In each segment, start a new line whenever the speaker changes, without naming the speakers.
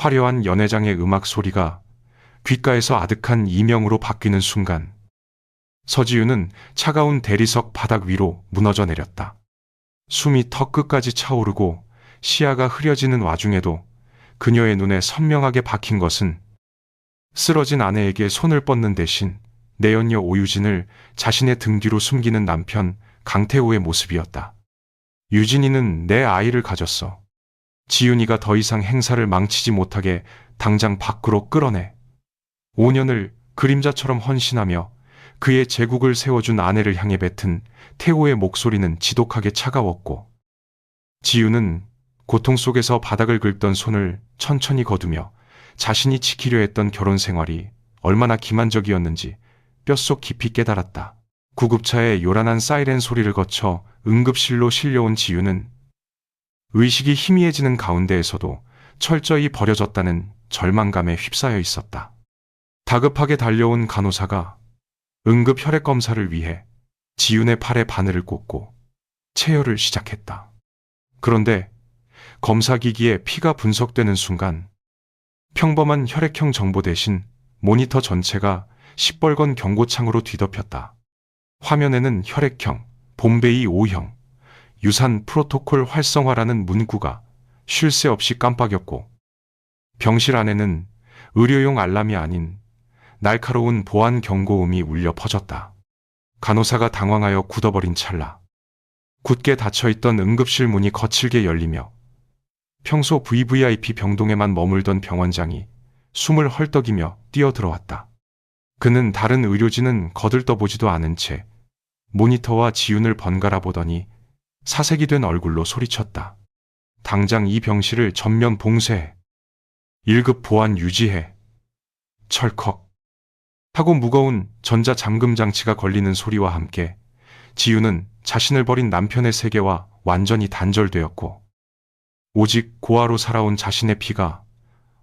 화려한 연회장의 음악 소리가 귓가에서 아득한 이명으로 바뀌는 순간 서지윤은 차가운 대리석 바닥 위로 무너져 내렸다. 숨이 턱끝까지 차오르고 시야가 흐려지는 와중에도 그녀의 눈에 선명하게 박힌 것은 쓰러진 아내에게 손을 뻗는 대신 내연녀 오유진을 자신의 등 뒤로 숨기는 남편 강태호의 모습이었다. 유진이는 내 아이를 가졌어. 지윤이가 더 이상 행사를 망치지 못하게 당장 밖으로 끌어내. 5년을 그림자처럼 헌신하며 그의 제국을 세워준 아내를 향해 뱉은 태호의 목소리는 지독하게 차가웠고 지윤은 고통 속에서 바닥을 긁던 손을 천천히 거두며 자신이 지키려 했던 결혼 생활이 얼마나 기만적이었는지 뼛속 깊이 깨달았다. 구급차의 요란한 사이렌 소리를 거쳐 응급실로 실려온 지윤은 의식이 희미해지는 가운데에서도 철저히 버려졌다는 절망감에 휩싸여 있었다. 다급하게 달려온 간호사가 응급 혈액 검사를 위해 지윤의 팔에 바늘을 꽂고 체열을 시작했다. 그런데 검사기기에 피가 분석되는 순간 평범한 혈액형 정보 대신 모니터 전체가 시뻘건 경고창으로 뒤덮였다. 화면에는 혈액형, 봄베이 O형, 유산 프로토콜 활성화라는 문구가 쉴 새 없이 깜빡였고 병실 안에는 의료용 알람이 아닌 날카로운 보안 경고음이 울려 퍼졌다. 간호사가 당황하여 굳어버린 찰나 굳게 닫혀있던 응급실 문이 거칠게 열리며 평소 VVIP 병동에만 머물던 병원장이 숨을 헐떡이며 뛰어들어왔다. 그는 다른 의료진은 거들떠보지도 않은 채 모니터와 지윤을 번갈아 보더니 사색이 된 얼굴로 소리쳤다. 당장 이 병실을 전면 봉쇄해. 1급 보안 유지해. 철컥 하고 무거운 전자 잠금 장치가 걸리는 소리와 함께 지윤은 자신을 버린 남편의 세계와 완전히 단절되었고 오직 고아로 살아온 자신의 피가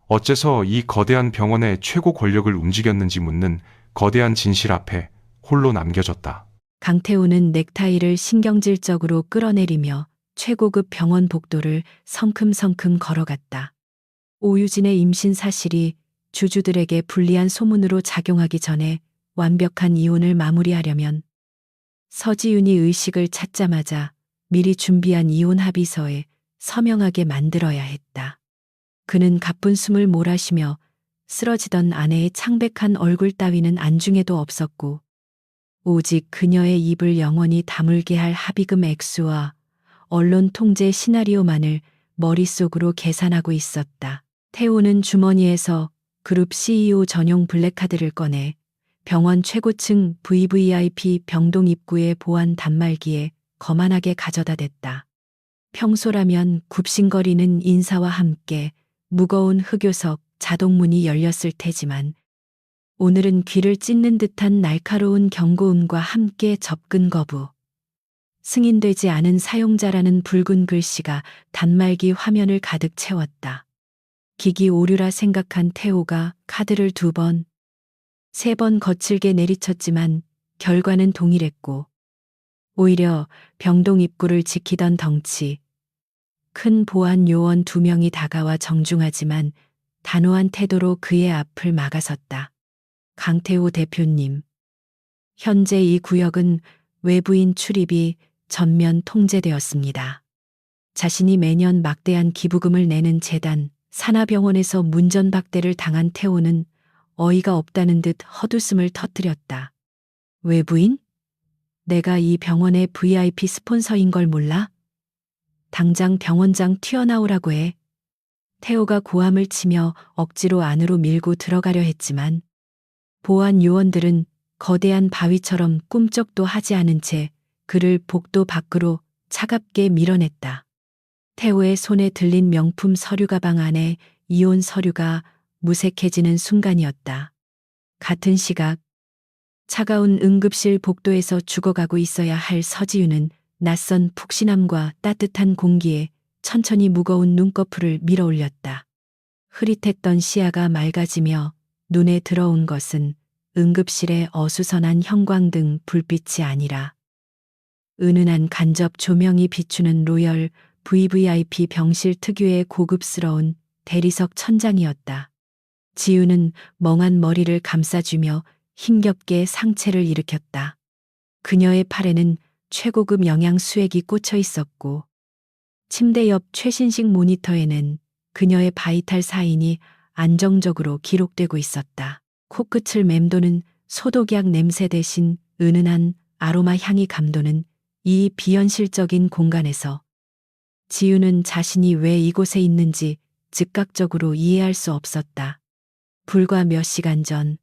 어째서 이 거대한 병원의 최고 권력을 움직였는지 묻는 거대한 진실 앞에 홀로 남겨졌다.
강태호는 넥타이를 신경질적으로 끌어내리며 최고급 병원 복도를 성큼성큼 걸어갔다. 오유진의 임신 사실이 주주들에게 불리한 소문으로 작용하기 전에 완벽한 이혼을 마무리하려면 서지윤이 의식을 찾자마자 미리 준비한 이혼 합의서에 서명하게 만들어야 했다. 그는 가쁜 숨을 몰아쉬며 쓰러지던 아내의 창백한 얼굴 따위는 안중에도 없었고 오직 그녀의 입을 영원히 다물게 할 합의금 액수와 언론 통제 시나리오만을 머릿속으로 계산하고 있었다. 태호는 주머니에서 그룹 CEO 전용 블랙카드를 꺼내 병원 최고층 VVIP 병동 입구의 보안 단말기에 거만하게 가져다 댔다. 평소라면 굽신거리는 인사와 함께 무거운 흑요석 자동문이 열렸을 테지만 오늘은 귀를 찢는 듯한 날카로운 경고음과 함께 접근 거부. 승인되지 않은 사용자라는 붉은 글씨가 단말기 화면을 가득 채웠다. 기기 오류라 생각한 태호가 카드를 2번, 3번 거칠게 내리쳤지만 결과는 동일했고 오히려 병동 입구를 지키던 덩치 큰 보안 요원 2명이 다가와 정중하지만 단호한 태도로 그의 앞을 막아섰다. 강태호 대표님, 현재 이 구역은 외부인 출입이 전면 통제되었습니다. 자신이 매년 막대한 기부금을 내는 재단 산하병원에서 문전박대를 당한 태호는 어이가 없다는 듯 헛웃음을 터뜨렸다. 외부인? 내가 이 병원의 VIP 스폰서인 걸 몰라? 당장 병원장 튀어나오라고 해. 태호가 고함을 치며 억지로 안으로 밀고 들어가려 했지만 보안 요원들은 거대한 바위처럼 꿈쩍도 하지 않은 채 그를 복도 밖으로 차갑게 밀어냈다. 태호의 손에 들린 명품 서류 가방 안에 이혼 서류가 무색해지는 순간이었다. 같은 시각 차가운 응급실 복도에서 죽어가고 있어야 할 서지윤은 낯선 푹신함과 따뜻한 공기에 천천히 무거운 눈꺼풀을 밀어올렸다. 흐릿했던 시야가 맑아지며 눈에 들어온 것은 응급실의 어수선한 형광등 불빛이 아니라 은은한 간접 조명이 비추는 로열 VVIP 병실 특유의 고급스러운 대리석 천장이었다. 지우는 멍한 머리를 감싸주며 힘겹게 상체를 일으켰다. 그녀의 팔에는 최고급 영양 수액이 꽂혀 있었고 침대 옆 최신식 모니터에는 그녀의 바이탈 사인이 안정적으로 기록되고 있었다. 코끝을 맴도는 소독약 냄새 대신 은은한 아로마 향이 감도는 이 비현실적인 공간에서 지우는 자신이 왜 이곳에 있는지 즉각적으로 이해할 수 없었다. 불과 몇 시간 전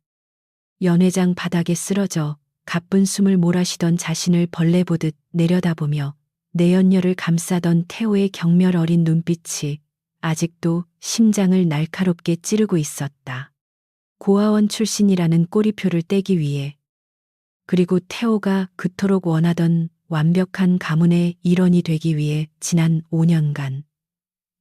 연회장 바닥에 쓰러져 가쁜 숨을 몰아쉬던 자신을 벌레 보듯 내려다보며 내연녀를 감싸던 태호의 경멸 어린 눈빛이 아직도 심장을 날카롭게 찌르고 있었다. 고아원 출신이라는 꼬리표를 떼기 위해, 그리고 태호가 그토록 원하던 완벽한 가문의 일원이 되기 위해 지난 5년간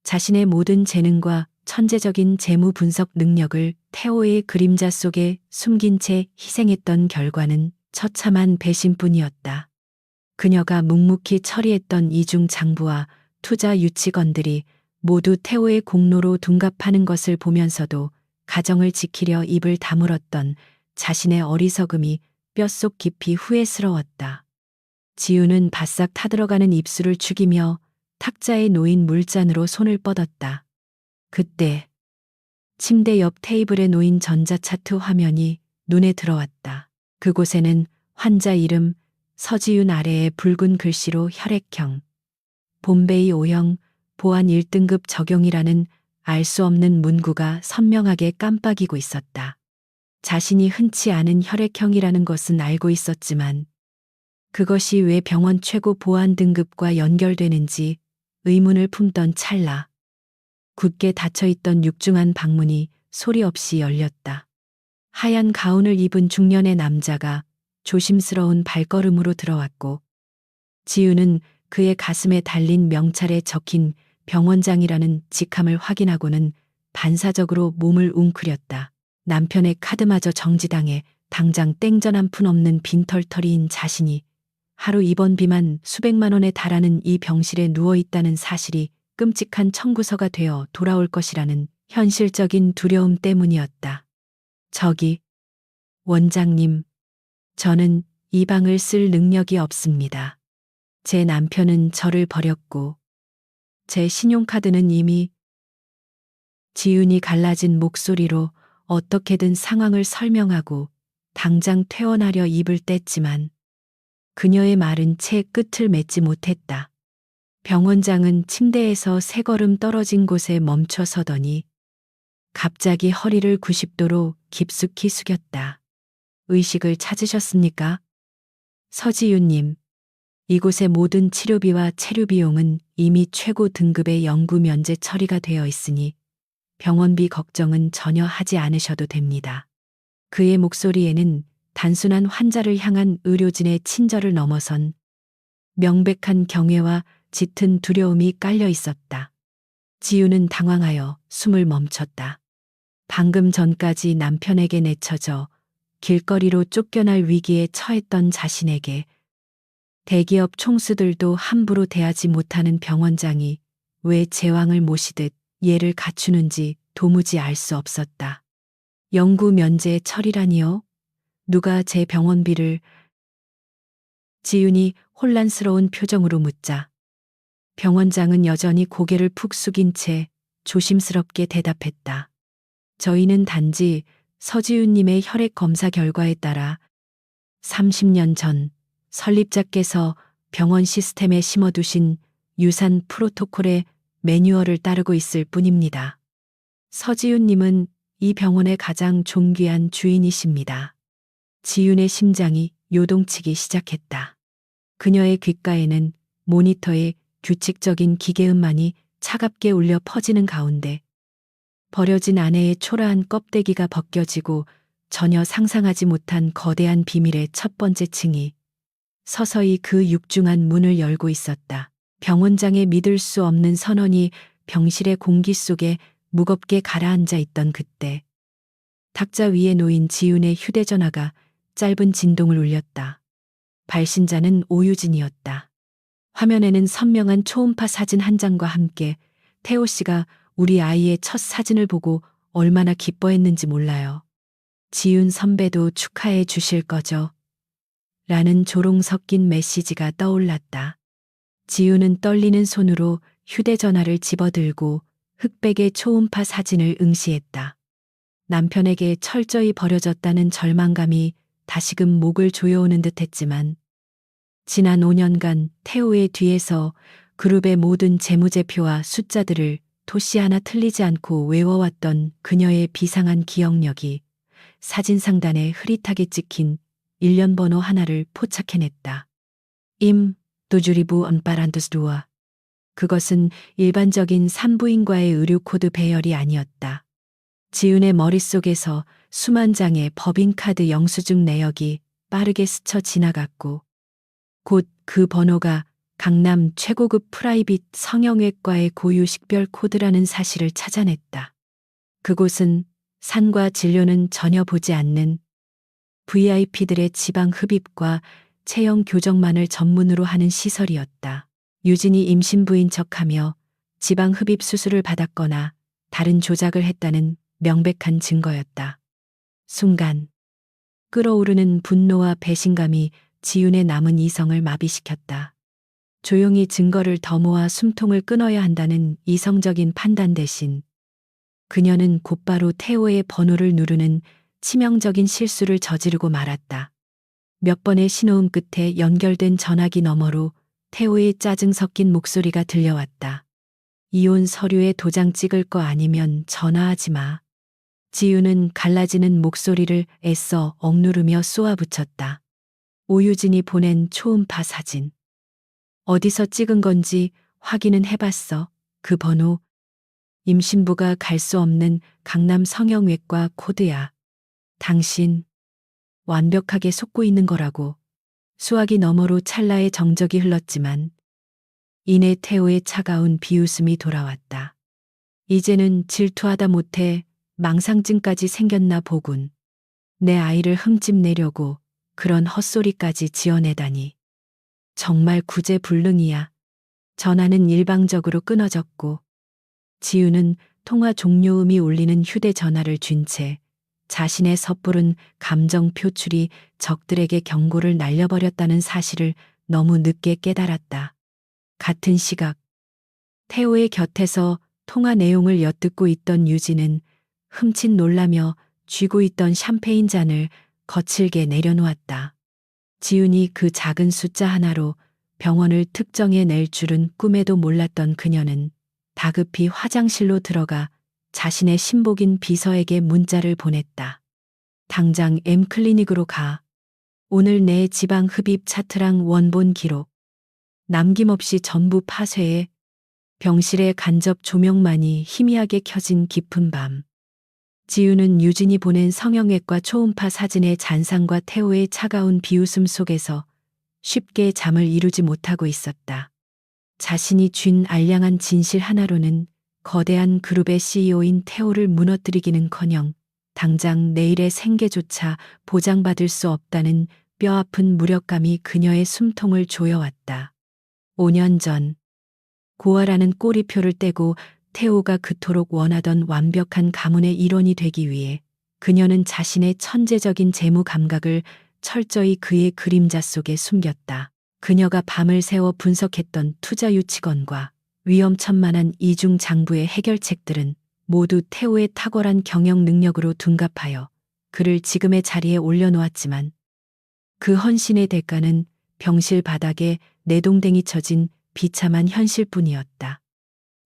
자신의 모든 재능과 천재적인 재무 분석 능력을 태호의 그림자 속에 숨긴 채 희생했던 결과는 처참한 배신뿐이었다. 그녀가 묵묵히 처리했던 이중 장부와 투자 유치건들이 모두 태호의 공로로 둔갑하는 것을 보면서도 가정을 지키려 입을 다물었던 자신의 어리석음이 뼛속 깊이 후회스러웠다. 지우는 바싹 타들어가는 입술을 죽이며 탁자에 놓인 물잔으로 손을 뻗었다. 그때 침대 옆 테이블에 놓인 전자차트 화면이 눈에 들어왔다. 그곳에는 환자 이름 서지윤 아래에 붉은 글씨로 혈액형, 봄베이 O형, 보안 1등급 적용이라는 알 수 없는 문구가 선명하게 깜빡이고 있었다. 자신이 흔치 않은 혈액형이라는 것은 알고 있었지만 그것이 왜 병원 최고 보안 등급과 연결되는지 의문을 품던 찰나 굳게 닫혀있던 육중한 방문이 소리 없이 열렸다. 하얀 가운을 입은 중년의 남자가 조심스러운 발걸음으로 들어왔고 지우는 그의 가슴에 달린 명찰에 적힌 병원장이라는 직함을 확인하고는 반사적으로 몸을 웅크렸다. 남편의 카드마저 정지당해 당장 땡전 한 푼 없는 빈털터리인 자신이 하루 입원비만 수백만 원에 달하는 이 병실에 누워있다는 사실이 끔찍한 청구서가 되어 돌아올 것이라는 현실적인 두려움 때문이었다. 저기, 원장님, 저는 이 방을 쓸 능력이 없습니다. 제 남편은 저를 버렸고, 제 신용카드는 이미. 지윤이 갈라진 목소리로 어떻게든 상황을 설명하고 당장 퇴원하려 입을 뗐지만 그녀의 말은 채 끝을 맺지 못했다. 병원장은 침대에서 세 걸음 떨어진 곳에 멈춰 서더니 갑자기 허리를 90도로 깊숙이 숙였다. 의식을 찾으셨습니까? 서지윤님, 이곳의 모든 치료비와 체류 비용은 이미 최고 등급의 연구 면제 처리가 되어 있으니 병원비 걱정은 전혀 하지 않으셔도 됩니다. 그의 목소리에는 단순한 환자를 향한 의료진의 친절을 넘어선 명백한 경외와 짙은 두려움이 깔려 있었다. 지우는 당황하여 숨을 멈췄다. 방금 전까지 남편에게 내쳐져 길거리로 쫓겨날 위기에 처했던 자신에게 대기업 총수들도 함부로 대하지 못하는 병원장이 왜 제왕을 모시듯 예를 갖추는지 도무지 알 수 없었다. 연구 면제 처리라니요? 누가 제 병원비를? 지윤이 혼란스러운 표정으로 묻자 병원장은 여전히 고개를 푹 숙인 채 조심스럽게 대답했다. 저희는 단지 서지윤님의 혈액 검사 결과에 따라 30년 전 설립자께서 병원 시스템에 심어두신 유산 프로토콜의 매뉴얼을 따르고 있을 뿐입니다. 서지윤님은 이 병원의 가장 존귀한 주인이십니다. 지윤의 심장이 요동치기 시작했다. 그녀의 귓가에는 모니터의 규칙적인 기계음만이 차갑게 울려 퍼지는 가운데 버려진 아내의 초라한 껍데기가 벗겨지고 전혀 상상하지 못한 거대한 비밀의 첫 번째 층이 서서히 그 육중한 문을 열고 있었다. 병원장의 믿을 수 없는 선언이 병실의 공기 속에 무겁게 가라앉아 있던 그때 탁자 위에 놓인 지윤의 휴대전화가 짧은 진동을 울렸다. 발신자는 오유진이었다. 화면에는 선명한 초음파 사진 한 장과 함께 태호 씨가 우리 아이의 첫 사진을 보고 얼마나 기뻐했는지 몰라요. 지윤 선배도 축하해 주실 거죠? 라는 조롱 섞인 메시지가 떠올랐다. 지윤은 떨리는 손으로 휴대전화를 집어들고 흑백의 초음파 사진을 응시했다. 남편에게 철저히 버려졌다는 절망감이 다시금 목을 조여오는 듯 했지만 지난 5년간 태호의 뒤에서 그룹의 모든 재무제표와 숫자들을 토시 하나 틀리지 않고 외워왔던 그녀의 비상한 기억력이 사진 상단에 흐릿하게 찍힌 일련 번호 하나를 포착해냈다. 임, 도주리부 언빠란도스루아. 그것은 일반적인 산부인과의 의료 코드 배열이 아니었다. 지은의 머릿속에서 수만 장의 법인카드 영수증 내역이 빠르게 스쳐 지나갔고 곧 그 번호가 강남 최고급 프라이빗 성형외과의 고유 식별 코드라는 사실을 찾아냈다. 그곳은 산과 진료는 전혀 보지 않는 VIP들의 지방 흡입과 체형 교정만을 전문으로 하는 시설이었다. 유진이 임신부인 척하며 지방 흡입 수술을 받았거나 다른 조작을 했다는 명백한 증거였다. 순간 끓어오르는 분노와 배신감이 지윤의 남은 이성을 마비시켰다. 조용히 증거를 더 모아 숨통을 끊어야 한다는 이성적인 판단 대신 그녀는 곧바로 태호의 번호를 누르는 치명적인 실수를 저지르고 말았다. 몇 번의 신호음 끝에 연결된 전화기 너머로 태호의 짜증 섞인 목소리가 들려왔다. 이혼 서류에 도장 찍을 거 아니면 전화하지 마. 지윤은 갈라지는 목소리를 애써 억누르며 쏘아붙였다. 오유진이 보낸 초음파 사진. 어디서 찍은 건지 확인은 해봤어. 그 번호. 임신부가 갈 수 없는 강남 성형외과 코드야. 당신 완벽하게 속고 있는 거라고. 수화기 너머로 찰나의 정적이 흘렀지만 이내 태호의 차가운 비웃음이 돌아왔다. 이제는 질투하다 못해 망상증까지 생겼나 보군. 내 아이를 흠집내려고 그런 헛소리까지 지어내다니. 정말 구제불능이야. 전화는 일방적으로 끊어졌고 지우는 통화 종료음이 울리는 휴대전화를 쥔 채 자신의 섣부른 감정 표출이 적들에게 경고를 날려버렸다는 사실을 너무 늦게 깨달았다. 같은 시각 태호의 곁에서 통화 내용을 엿듣고 있던 유진은 흠칫 놀라며 쥐고 있던 샴페인 잔을 거칠게 내려놓았다. 지훈이 그 작은 숫자 하나로 병원을 특정해 낼 줄은 꿈에도 몰랐던 그녀는 다급히 화장실로 들어가 자신의 신복인 비서에게 문자를 보냈다. 당장 M클리닉으로 가. 오늘 내 지방 흡입 차트랑 원본 기록. 남김없이 전부 파쇄해. 병실의 간접 조명만이 희미하게 켜진 깊은 밤. 지우는 유진이 보낸 성형외과 초음파 사진의 잔상과 태호의 차가운 비웃음 속에서 쉽게 잠을 이루지 못하고 있었다. 자신이 쥔 알량한 진실 하나로는 거대한 그룹의 CEO인 태호를 무너뜨리기는커녕 당장 내일의 생계조차 보장받을 수 없다는 뼈아픈 무력감이 그녀의 숨통을 조여왔다. 5년 전 고아라는 꼬리표를 떼고 태호가 그토록 원하던 완벽한 가문의 일원이 되기 위해 그녀는 자신의 천재적인 재무 감각을 철저히 그의 그림자 속에 숨겼다. 그녀가 밤을 새워 분석했던 투자 유치건과 위험천만한 이중 장부의 해결책들은 모두 태호의 탁월한 경영 능력으로 둔갑하여 그를 지금의 자리에 올려놓았지만 그 헌신의 대가는 병실 바닥에 내동댕이 쳐진 비참한 현실뿐이었다.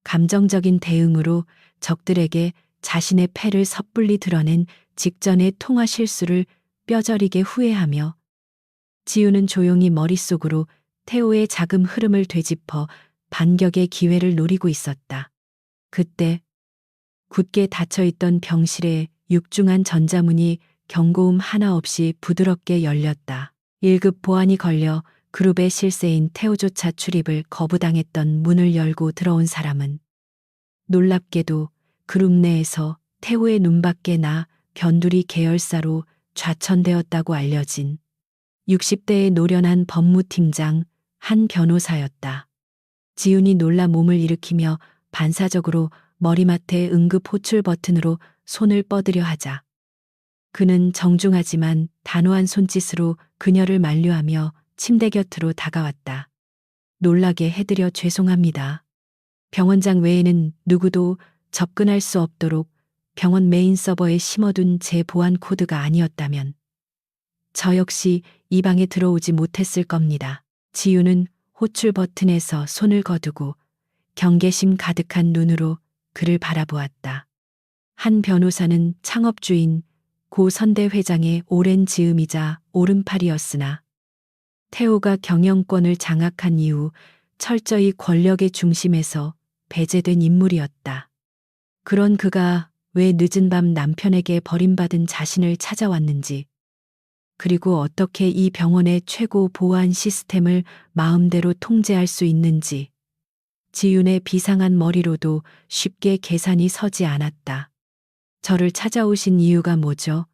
감정적인 대응으로 적들에게 자신의 패를 섣불리 드러낸 직전의 통화 실수를 뼈저리게 후회하며 지우는 조용히 머릿속으로 태호의 자금 흐름을 되짚어 반격의 기회를 노리고 있었다. 그때 굳게 닫혀있던 병실의 육중한 전자문이 경고음 하나 없이 부드럽게 열렸다. 1급 보안이 걸려 그룹의 실세인 태호조차 출입을 거부당했던 문을 열고 들어온 사람은 놀랍게도 그룹 내에서 태호의 눈밖에 나 변두리 계열사로 좌천되었다고 알려진 60대의 노련한 법무팀장 한 변호사였다. 지훈이 놀라 몸을 일으키며 반사적으로 머리맡에 응급 호출 버튼으로 손을 뻗으려 하자 그는 정중하지만 단호한 손짓으로 그녀를 만류하며 침대 곁으로 다가왔다. 놀라게 해드려 죄송합니다. 병원장 외에는 누구도 접근할 수 없도록 병원 메인 서버에 심어둔 제 보안 코드가 아니었다면 저 역시 이 방에 들어오지 못했을 겁니다. 지우는 호출 버튼에서 손을 거두고 경계심 가득한 눈으로 그를 바라보았다. 한 변호사는 창업주인 고 선대 회장의 오랜 즈음이자 오른팔이었으나 태호가 경영권을 장악한 이후 철저히 권력의 중심에서 배제된 인물이었다. 그런 그가 왜 늦은 밤 남편에게 버림받은 자신을 찾아왔는지, 그리고 어떻게 이 병원의 최고 보안 시스템을 마음대로 통제할 수 있는지, 지윤의 비상한 머리로도 쉽게 계산이 서지 않았다. 저를 찾아오신 이유가 뭐죠?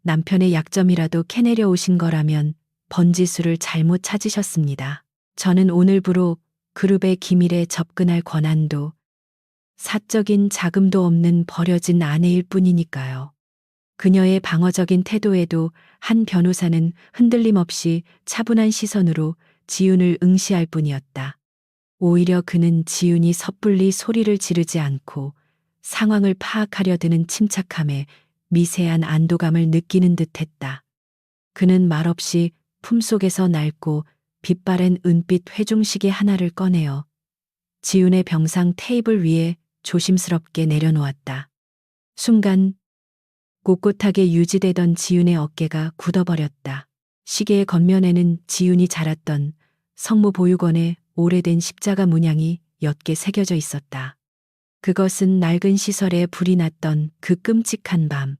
남편의 약점이라도 캐내려 오신 거라면 번지수를 잘못 찾으셨습니다. 저는 오늘부로 그룹의 기밀에 접근할 권한도 사적인 자금도 없는 버려진 아내일 뿐이니까요. 그녀의 방어적인 태도에도 한 변호사는 흔들림 없이 차분한 시선으로 지윤을 응시할 뿐이었다. 오히려 그는 지윤이 섣불리 소리를 지르지 않고 상황을 파악하려 드는 침착함에 미세한 안도감을 느끼는 듯했다. 그는 말없이 품속에서 낡고 빛바랜 은빛 회중시계 하나를 꺼내어 지윤의 병상 테이블 위에 조심스럽게 내려놓았다. 순간 꼿꼿하게 유지되던 지윤의 어깨가 굳어버렸다. 시계의 겉면에는 지윤이 자랐던 성모 보육원의 오래된 십자가 문양이 옅게 새겨져 있었다. 그것은 낡은 시설에 불이 났던 그 끔찍한 밤,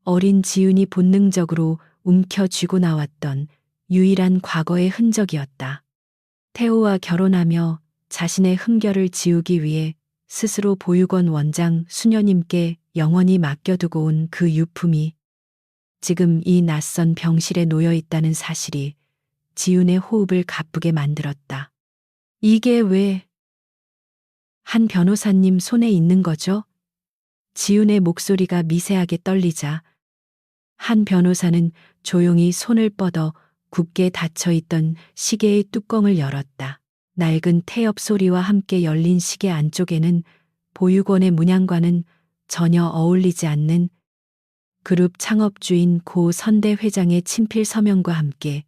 어린 지윤이 본능적으로 움켜쥐고 나왔던 유일한 과거의 흔적이었다. 태호와 결혼하며 자신의 흠결을 지우기 위해 스스로 보육원 원장 수녀님께 영원히 맡겨두고 온 그 유품이 지금 이 낯선 병실에 놓여 있다는 사실이 지윤의 호흡을 가쁘게 만들었다. 이게 왜 한 변호사님 손에 있는 거죠? 지윤의 목소리가 미세하게 떨리자 한 변호사는 조용히 손을 뻗어 굳게 닫혀있던 시계의 뚜껑을 열었다. 낡은 태엽 소리와 함께 열린 시계 안쪽에는 보육원의 문양과는 전혀 어울리지 않는 그룹 창업주인 고 선대 회장의 친필 서명과 함께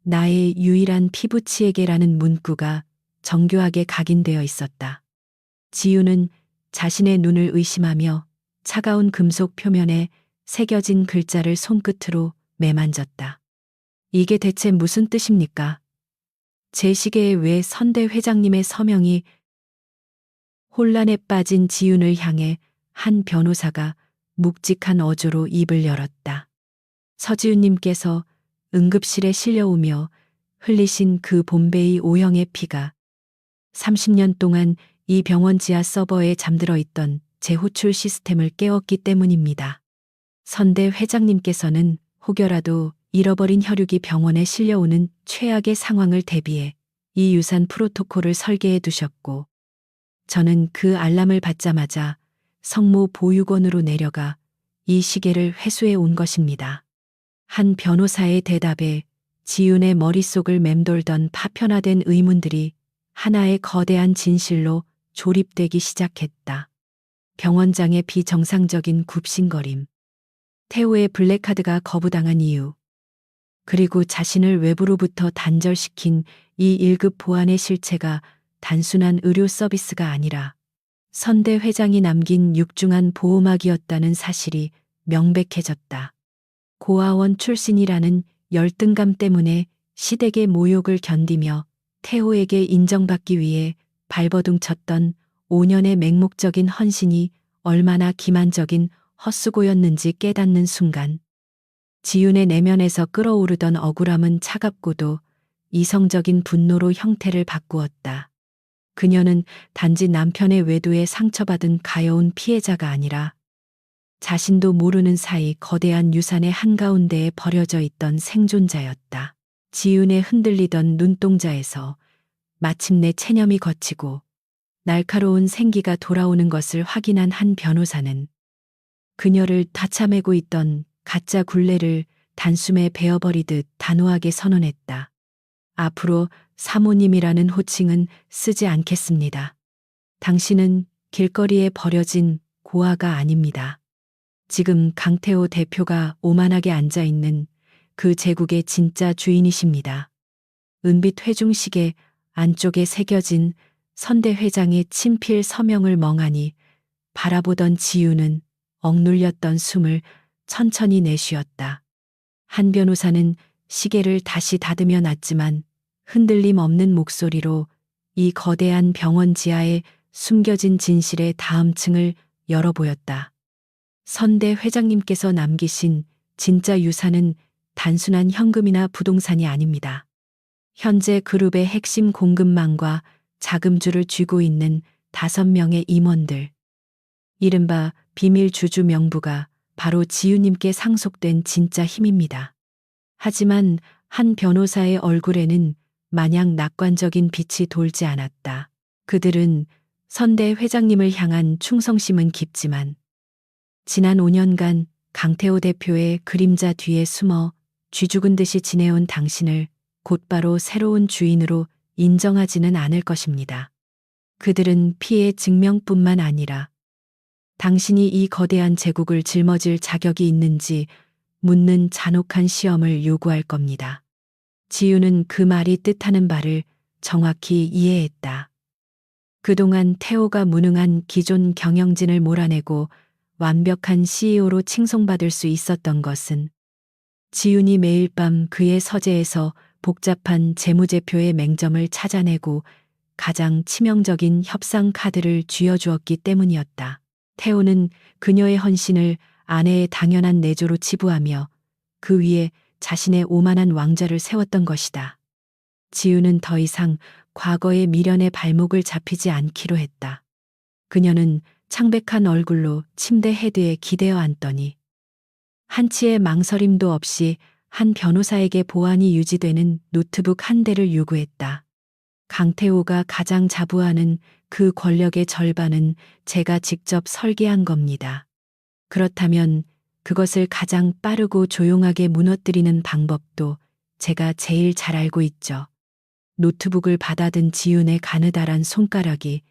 나의 유일한 피부치에게라는 문구가 정교하게 각인되어 있었다. 지윤은 자신의 눈을 의심하며 차가운 금속 표면에 새겨진 글자를 손끝으로 매만졌다. 이게 대체 무슨 뜻입니까? 제 시계에 왜 선대 회장님의 서명이? 혼란에 빠진 지윤을 향해 한 변호사가 묵직한 어조로 입을 열었다. 서지윤님께서 응급실에 실려오며 흘리신 그 봄베이 O형의 피가 30년 동안 이 병원 지하 서버에 잠들어 있던 제 호출 시스템을 깨웠기 때문입니다. 선대 회장님께서는 혹여라도 잃어버린 혈육이 병원에 실려오는 최악의 상황을 대비해 이 유산 프로토콜을 설계해 두셨고, 저는 그 알람을 받자마자 성모 보육원으로 내려가 이 시계를 회수해 온 것입니다. 한 변호사의 대답에 지윤의 머릿속을 맴돌던 파편화된 의문들이 하나의 거대한 진실로 조립되기 시작했다. 병원장의 비정상적인 굽신거림, 태호의 블랙카드가 거부당한 이유, 그리고 자신을 외부로부터 단절시킨 이 1급 보안의 실체가 단순한 의료 서비스가 아니라 선대 회장이 남긴 육중한 보호막이었다는 사실이 명백해졌다. 고아원 출신이라는 열등감 때문에 시댁의 모욕을 견디며 태호에게 인정받기 위해 발버둥 쳤던 5년의 맹목적인 헌신이 얼마나 기만적인 헛수고였는지 깨닫는 순간 지윤의 내면에서 끓어오르던 억울함은 차갑고도 이성적인 분노로 형태를 바꾸었다. 그녀는 단지 남편의 외도에 상처받은 가여운 피해자가 아니라 자신도 모르는 사이 거대한 유산의 한가운데에 버려져 있던 생존자였다. 지윤의 흔들리던 눈동자에서 마침내 체념이 거치고 날카로운 생기가 돌아오는 것을 확인한 한 변호사는 그녀를 다차매고 있던 가짜 굴레를 단숨에 베어버리듯 단호하게 선언했다. 앞으로 사모님이라는 호칭은 쓰지 않겠습니다. 당신은 길거리에 버려진 고아가 아닙니다. 지금 강태호 대표가 오만하게 앉아있는 그 제국의 진짜 주인이십니다. 은빛 회중식의 안쪽에 새겨진 선대 회장의 친필 서명을 멍하니 바라보던 지우는 억눌렸던 숨을 천천히 내쉬었다. 한 변호사는 시계를 다시 다듬어 놨지만 흔들림 없는 목소리로 이 거대한 병원 지하에 숨겨진 진실의 다음 층을 열어보였다. 선대 회장님께서 남기신 진짜 유산은 단순한 현금이나 부동산이 아닙니다. 현재 그룹의 핵심 공급망과 자금주를 쥐고 있는 5명의 임원들. 이른바 비밀 주주 명부가 바로 지우님께 상속된 진짜 힘입니다. 하지만 한 변호사의 얼굴에는 마냥 낙관적인 빛이 돌지 않았다. 그들은 선대 회장님을 향한 충성심은 깊지만 지난 5년간 강태호 대표의 그림자 뒤에 숨어 쥐죽은 듯이 지내온 당신을 곧바로 새로운 주인으로 인정하지는 않을 것입니다. 그들은 피해 증명뿐만 아니라 당신이 이 거대한 제국을 짊어질 자격이 있는지 묻는 잔혹한 시험을 요구할 겁니다. 지우는 그 말이 뜻하는 바를 정확히 이해했다. 그동안 태호가 무능한 기존 경영진을 몰아내고 완벽한 CEO로 칭송받을 수 있었던 것은 지훈이 매일 밤 그의 서재에서 복잡한 재무제표의 맹점을 찾아내고 가장 치명적인 협상 카드를 쥐어주었기 때문이었다. 태호는 그녀의 헌신을 아내의 당연한 내조로 치부하며 그 위에 자신의 오만한 왕좌를 세웠던 것이다. 지우는 더 이상 과거의 미련의 발목을 잡히지 않기로 했다. 그녀는 창백한 얼굴로 침대 헤드에 기대어 앉더니 한치의 망설임도 없이 한 변호사에게 보안이 유지되는 노트북 한 대를 요구했다. 강태호가 가장 자부하는 그 권력의 절반은 제가 직접 설계한 겁니다. 그렇다면 그것을 가장 빠르고 조용하게 무너뜨리는 방법도 제가 제일 잘 알고 있죠. 노트북을 받아든 지훈의 가느다란 손가락이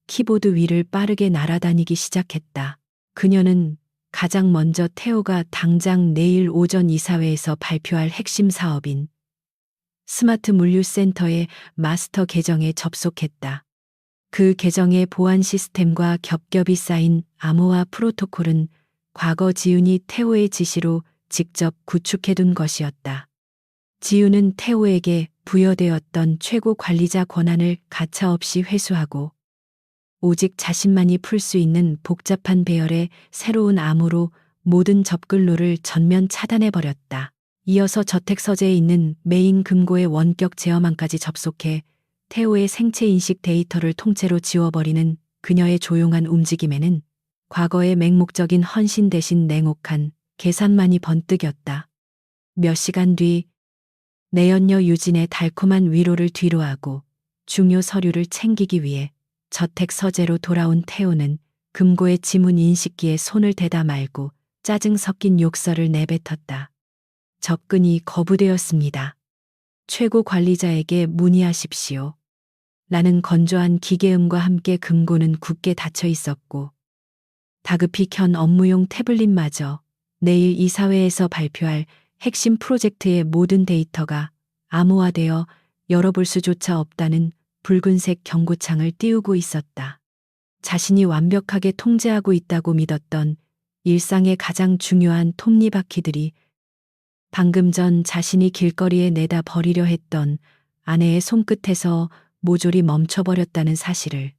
키보드 위를 빠르게 날아다니기 시작했다. 그녀는 가장 먼저 태호가 당장 내일 오전 이사회에서 발표할 핵심 사업인 스마트 물류센터의 마스터 계정에 접속했다. 그 계정의 보안 시스템과 겹겹이 쌓인 암호화 프로토콜은 과거 지훈이 태호의 지시로 직접 구축해둔 것이었다. 지훈은 태호에게 부여되었던 최고 관리자 권한을 가차없이 회수하고 오직 자신만이 풀 수 있는 복잡한 배열의 새로운 암호로 모든 접근로를 전면 차단해버렸다. 이어서 저택 서재에 있는 메인 금고의 원격 제어망까지 접속해 태호의 생체 인식 데이터를 통째로 지워버리는 그녀의 조용한 움직임에는 과거의 맹목적인 헌신 대신 냉혹한 계산만이 번뜩였다. 몇 시간 뒤 내연녀 유진의 달콤한 위로를 뒤로하고 중요 서류를 챙기기 위해 저택 서재로 돌아온 태호는 금고의 지문 인식기에 손을 대다 말고 짜증 섞인 욕설을 내뱉었다. 접근이 거부되었습니다. 최고 관리자에게 문의하십시오. 라는 건조한 기계음과 함께 금고는 굳게 닫혀 있었고 다급히 켠 업무용 태블릿마저 내일 이사회에서 발표할 핵심 프로젝트의 모든 데이터가 암호화되어 열어볼 수조차 없다는 붉은색 경고창을 띄우고 있었다. 자신이 완벽하게 통제하고 있다고 믿었던 일상의 가장 중요한 톱니바퀴들이 방금 전 자신이 길거리에 내다 버리려 했던 아내의 손끝에서 모조리 멈춰버렸다는 사실을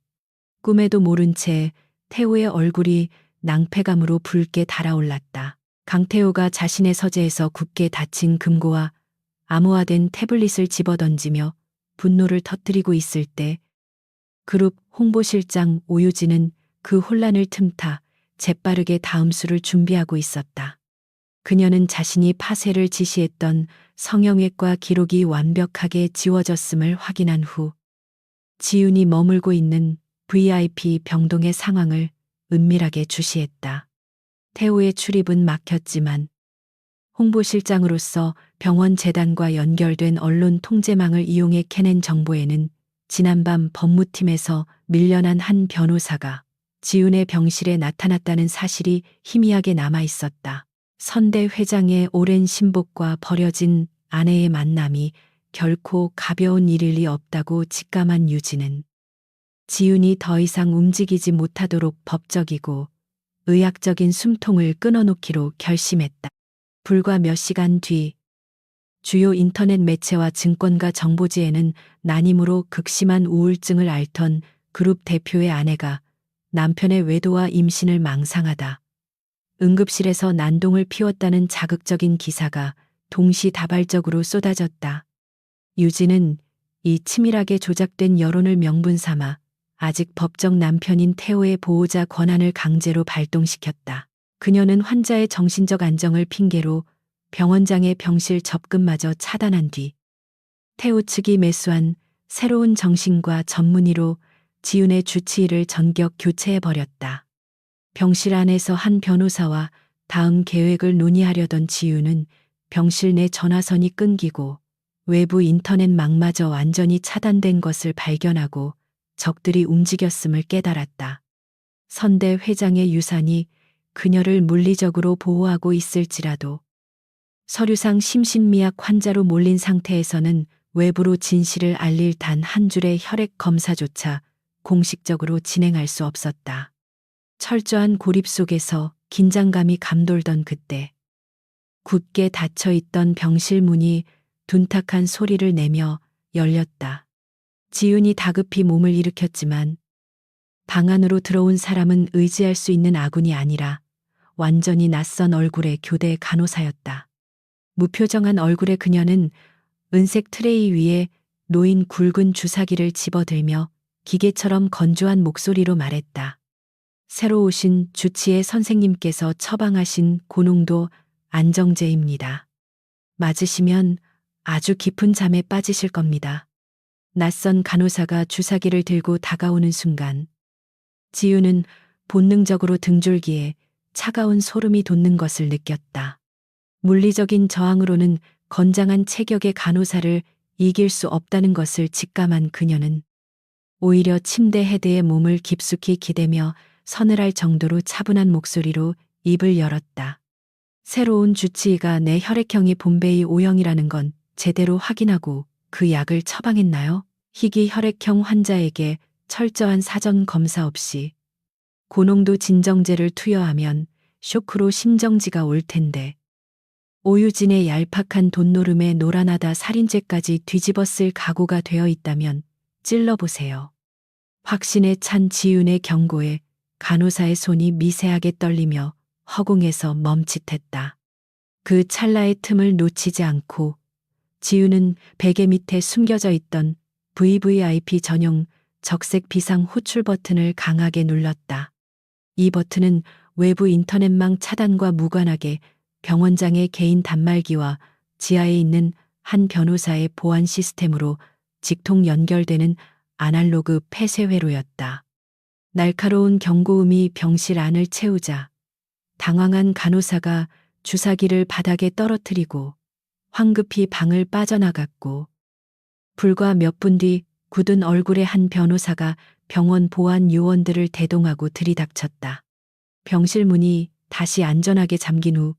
꿈에도 모른 채 태호의 얼굴이 낭패감으로 붉게 달아올랐다. 강태호가 자신의 서재에서 굳게 닫힌 금고와 암호화된 태블릿을 집어던지며 분노를 터뜨리고 있을 때 그룹 홍보실장 오유진은 그 혼란을 틈타 재빠르게 다음 수를 준비하고 있었다. 그녀는 자신이 파쇄를 지시했던 성형외과 기록이 완벽하게 지워졌음을 확인한 후 지훈이 머물고 있는 VIP 병동의 상황을 은밀하게 주시했다. 태호의 출입은 막혔지만 홍보실장으로서 병원 재단과 연결된 언론 통제망을 이용해 캐낸 정보에는 지난밤 법무팀에서 밀려난 한 변호사가 지훈의 병실에 나타났다는 사실이 희미하게 남아 있었다. 선대 회장의 오랜 신복과 버려진 아내의 만남이 결코 가벼운 일일 리 없다고 직감한 유진은 지훈이 더 이상 움직이지 못하도록 법적이고 의학적인 숨통을 끊어놓기로 결심했다. 불과 몇 시간 뒤 주요 인터넷 매체와 증권가 정보지에는 난임으로 극심한 우울증을 앓던 그룹 대표의 아내가 남편의 외도와 임신을 망상하다 응급실에서 난동을 피웠다는 자극적인 기사가 동시다발적으로 쏟아졌다. 유진은 이 치밀하게 조작된 여론을 명분 삼아 아직 법적 남편인 태호의 보호자 권한을 강제로 발동시켰다. 그녀는 환자의 정신적 안정을 핑계로 병원장의 병실 접근마저 차단한 뒤 태호 측이 매수한 새로운 정신과 전문의로 지훈의 주치의를 전격 교체해버렸다. 병실 안에서 한 변호사와 다음 계획을 논의하려던 지훈은 병실 내 전화선이 끊기고 외부 인터넷망마저 완전히 차단된 것을 발견하고 적들이 움직였음을 깨달았다. 선대 회장의 유산이 그녀를 물리적으로 보호하고 있을지라도 서류상 심신미약 환자로 몰린 상태에서는 외부로 진실을 알릴 단 한 줄의 혈액 검사조차 공식적으로 진행할 수 없었다. 철저한 고립 속에서 긴장감이 감돌던 그때 굳게 닫혀있던 병실 문이 둔탁한 소리를 내며 열렸다. 지훈이 다급히 몸을 일으켰지만 방 안으로 들어온 사람은 의지할 수 있는 아군이 아니라 완전히 낯선 얼굴의 교대 간호사였다. 무표정한 얼굴의 그녀는 은색 트레이 위에 놓인 굵은 주사기를 집어들며 기계처럼 건조한 목소리로 말했다. 새로 오신 주치의 선생님께서 처방하신 고농도 안정제입니다. 맞으시면 아주 깊은 잠에 빠지실 겁니다. 낯선 간호사가 주사기를 들고 다가오는 순간 지훈은 본능적으로 등줄기에 차가운 소름이 돋는 것을 느꼈다. 물리적인 저항으로는 건장한 체격의 간호사를 이길 수 없다는 것을 직감한 그녀는 오히려 침대 헤드에 몸을 깊숙이 기대며 서늘할 정도로 차분한 목소리로 입을 열었다. 새로운 주치의가 내 혈액형이 봄베이 O형이라는 건 제대로 확인하고 그 약을 처방했나요? 희귀 혈액형 환자에게 철저한 사전 검사 없이 고농도 진정제를 투여하면 쇼크로 심정지가 올 텐데 오유진의 얄팍한 돈노름에 노란하다 살인죄까지 뒤집어쓸 각오가 되어 있다면 찔러보세요. 확신에 찬 지훈의 경고에 간호사의 손이 미세하게 떨리며 허공에서 멈칫했다. 그 찰나의 틈을 놓치지 않고 지훈은 베개 밑에 숨겨져 있던 VVIP 전용 적색 비상 호출 버튼을 강하게 눌렀다. 이 버튼은 외부 인터넷망 차단과 무관하게 병원장의 개인 단말기와 지하에 있는 한 변호사의 보안 시스템으로 직통 연결되는 아날로그 폐쇄회로였다. 날카로운 경고음이 병실 안을 채우자 당황한 간호사가 주사기를 바닥에 떨어뜨리고 황급히 방을 빠져나갔고 불과 몇 분 뒤 굳은 얼굴의 한 변호사가 병원 보안 요원들을 대동하고 들이닥쳤다. 병실 문이 다시 안전하게 잠긴 후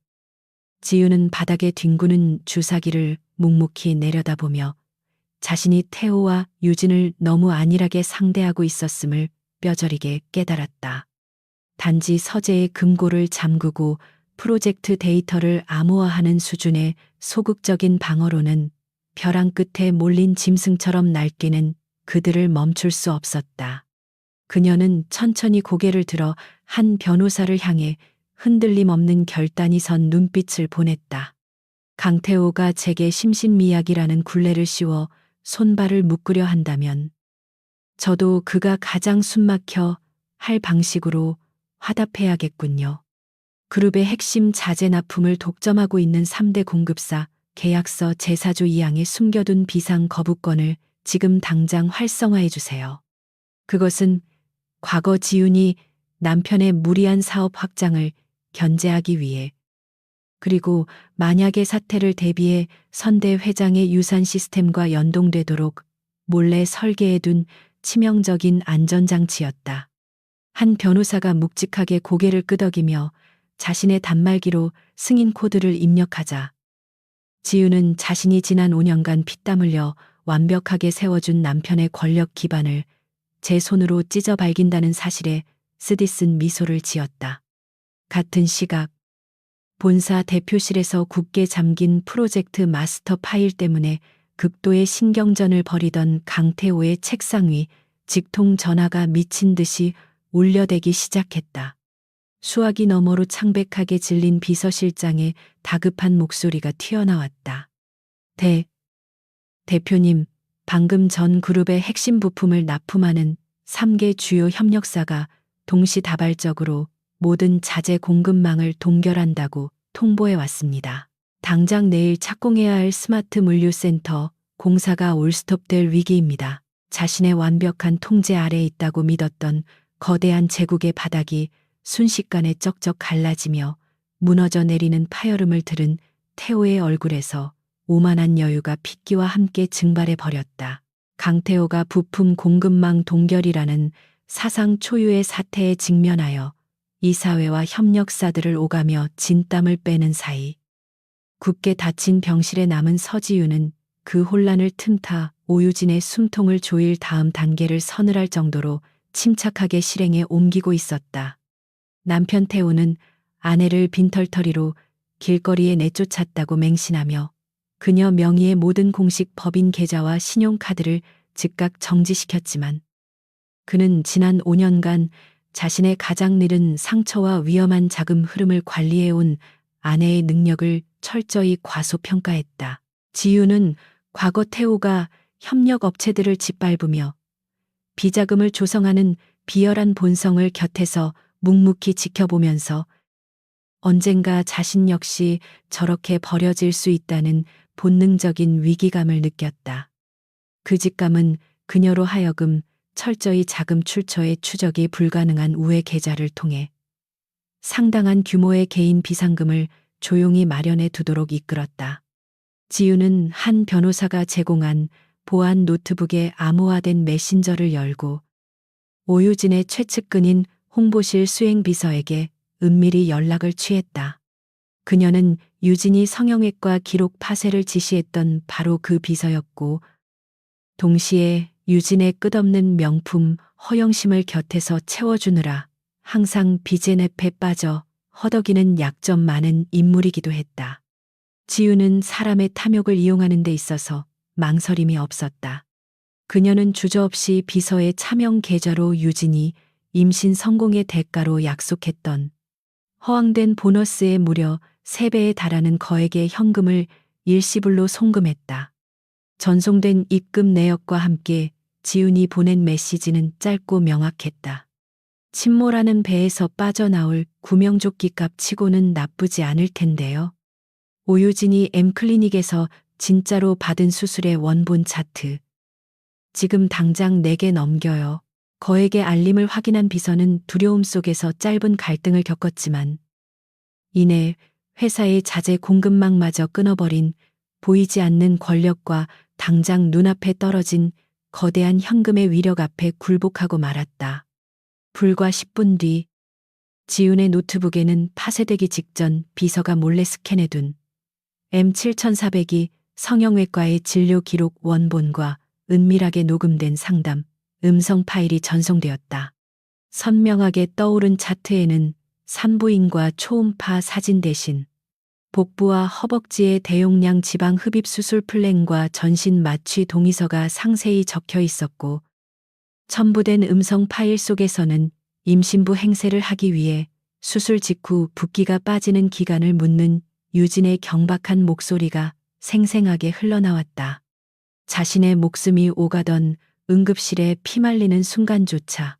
지훈은 바닥에 뒹구는 주사기를 묵묵히 내려다보며 자신이 태호와 유진을 너무 안일하게 상대하고 있었음을 뼈저리게 깨달았다. 단지 서재의 금고를 잠그고 프로젝트 데이터를 암호화하는 수준의 소극적인 방어로는 벼랑 끝에 몰린 짐승처럼 날뛰는 그들을 멈출 수 없었다. 그녀는 천천히 고개를 들어 한 변호사를 향해 흔들림 없는 결단이 선 눈빛을 보냈다. 강태호가 제게 심신미약이라는 굴레를 씌워 손발을 묶으려 한다면 저도 그가 가장 숨막혀 할 방식으로 화답해야겠군요. 그룹의 핵심 자재 납품을 독점하고 있는 3대 공급사 계약서 제사주 이양에 숨겨둔 비상 거부권을 지금 당장 활성화해 주세요. 그것은 과거 지윤이 남편의 무리한 사업 확장을 견제하기 위해, 그리고 만약의 사태를 대비해 선대 회장의 유산 시스템과 연동되도록 몰래 설계해둔 치명적인 안전장치였다. 한 변호사가 묵직하게 고개를 끄덕이며 자신의 단말기로 승인 코드를 입력하자 지윤은 자신이 지난 5년간 피땀 흘려 완벽하게 세워준 남편의 권력 기반을 제 손으로 찢어 발긴다는 사실에 쓰디쓴 미소를 지었다. 같은 시각 본사 대표실에서 굳게 잠긴 프로젝트 마스터 파일 때문에 극도의 신경전을 벌이던 강태호의 책상 위 직통 전화가 미친 듯이 울려대기 시작했다. 수화기 너머로 창백하게 질린 비서실장의 다급한 목소리가 튀어나왔다. 대표님, 방금 전 그룹의 핵심 부품을 납품하는 3개 주요 협력사가 동시다발적으로 모든 자재 공급망을 동결한다고 통보해 왔습니다. 당장 내일 착공해야 할 스마트 물류센터 공사가 올스톱될 위기입니다. 자신의 완벽한 통제 아래에 있다고 믿었던 거대한 제국의 바닥이 순식간에 쩍쩍 갈라지며 무너져 내리는 파열음을 들은 태호의 얼굴에서 오만한 여유가 핏기와 함께 증발해 버렸다. 강태호가 부품 공급망 동결이라는 사상 초유의 사태에 직면하여 이사회와 협력사들을 오가며 진땀을 빼는 사이 굳게 닫힌 병실에 남은 서지윤은 그 혼란을 틈타 오유진의 숨통을 조일 다음 단계를 서늘할 정도로 침착하게 실행에 옮기고 있었다. 남편 태호는 아내를 빈털터리로 길거리에 내쫓았다고 맹신하며 그녀 명의의 모든 공식 법인 계좌와 신용카드를 즉각 정지시켰지만 그는 지난 5년간 자신의 가장 느린 상처와 위험한 자금 흐름을 관리해온 아내의 능력을 철저히 과소평가했다. 지유는 과거 태호가 협력 업체들을 짓밟으며 비자금을 조성하는 비열한 본성을 곁에서 묵묵히 지켜보면서 언젠가 자신 역시 저렇게 버려질 수 있다는 본능적인 위기감을 느꼈다. 그 직감은 그녀로 하여금 철저히 자금 출처의 추적이 불가능한 우회 계좌를 통해 상당한 규모의 개인 비상금을 조용히 마련해 두도록 이끌었다. 지유는 한 변호사가 제공한 보안 노트북에 암호화된 메신저를 열고 오유진의 최측근인 홍보실 수행비서에게 은밀히 연락을 취했다. 그녀는 유진이 성형외과 기록 파쇄를 지시했던 바로 그 비서였고 동시에 유진의 끝없는 명품 허영심을 곁에서 채워주느라 항상 빚의 늪에 빠져 허덕이는 약점 많은 인물이기도 했다. 지유는 사람의 탐욕을 이용하는 데 있어서 망설임이 없었다. 그녀는 주저없이 비서의 차명 계좌로 유진이 임신 성공의 대가로 약속했던 허황된 보너스의 무려 3배에 달하는 거액의 현금을 일시불로 송금했다. 전송된 입금 내역과 함께 지훈이 보낸 메시지는 짧고 명확했다. 침몰하는 배에서 빠져나올 구명조끼 값 치고는 나쁘지 않을 텐데요. 오유진이 M클리닉에서 진짜로 받은 수술의 원본 차트. 지금 당장 내게 넘겨요. 거액의 알림을 확인한 비서는 두려움 속에서 짧은 갈등을 겪었지만 이내 회사의 자재 공급망마저 끊어버린 보이지 않는 권력과 당장 눈앞에 떨어진 거대한 현금의 위력 앞에 굴복하고 말았다. 불과 10분 뒤 지훈의 노트북에는 파쇄되기 직전 비서가 몰래 스캔해둔 M7400이 성형외과의 진료 기록 원본과 은밀하게 녹음된 상담, 음성 파일이 전송되었다. 선명하게 떠오른 차트에는 산부인과 초음파 사진 대신 복부와 허벅지의 대용량 지방 흡입 수술 플랜과 전신 마취 동의서가 상세히 적혀 있었고 첨부된 음성 파일 속에서는 임신부 행세를 하기 위해 수술 직후 붓기가 빠지는 기간을 묻는 유진의 경박한 목소리가 생생하게 흘러나왔다. 자신의 목숨이 오가던 응급실에 피말리는 순간조차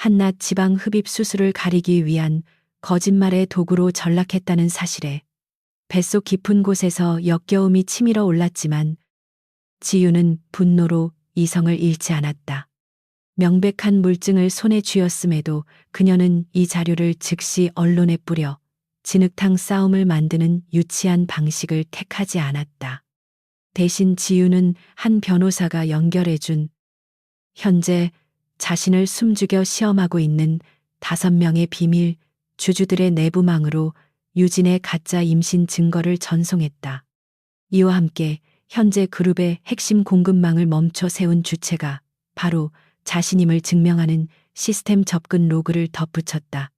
한낱 지방 흡입 수술을 가리기 위한 거짓말의 도구로 전락했다는 사실에 뱃속 깊은 곳에서 역겨움이 치밀어 올랐지만 지유는 분노로 이성을 잃지 않았다. 명백한 물증을 손에 쥐었음에도 그녀는 이 자료를 즉시 언론에 뿌려 진흙탕 싸움을 만드는 유치한 방식을 택하지 않았다. 대신 지우는 한 변호사가 연결해준 현재 자신을 숨죽여 시험하고 있는 5명의 비밀 주주들의 내부망으로 유진의 가짜 임신 증거를 전송했다. 이와 함께 현재 그룹의 핵심 공급망을 멈춰 세운 주체가 바로 자신임을 증명하는 시스템 접근 로그를 덧붙였다.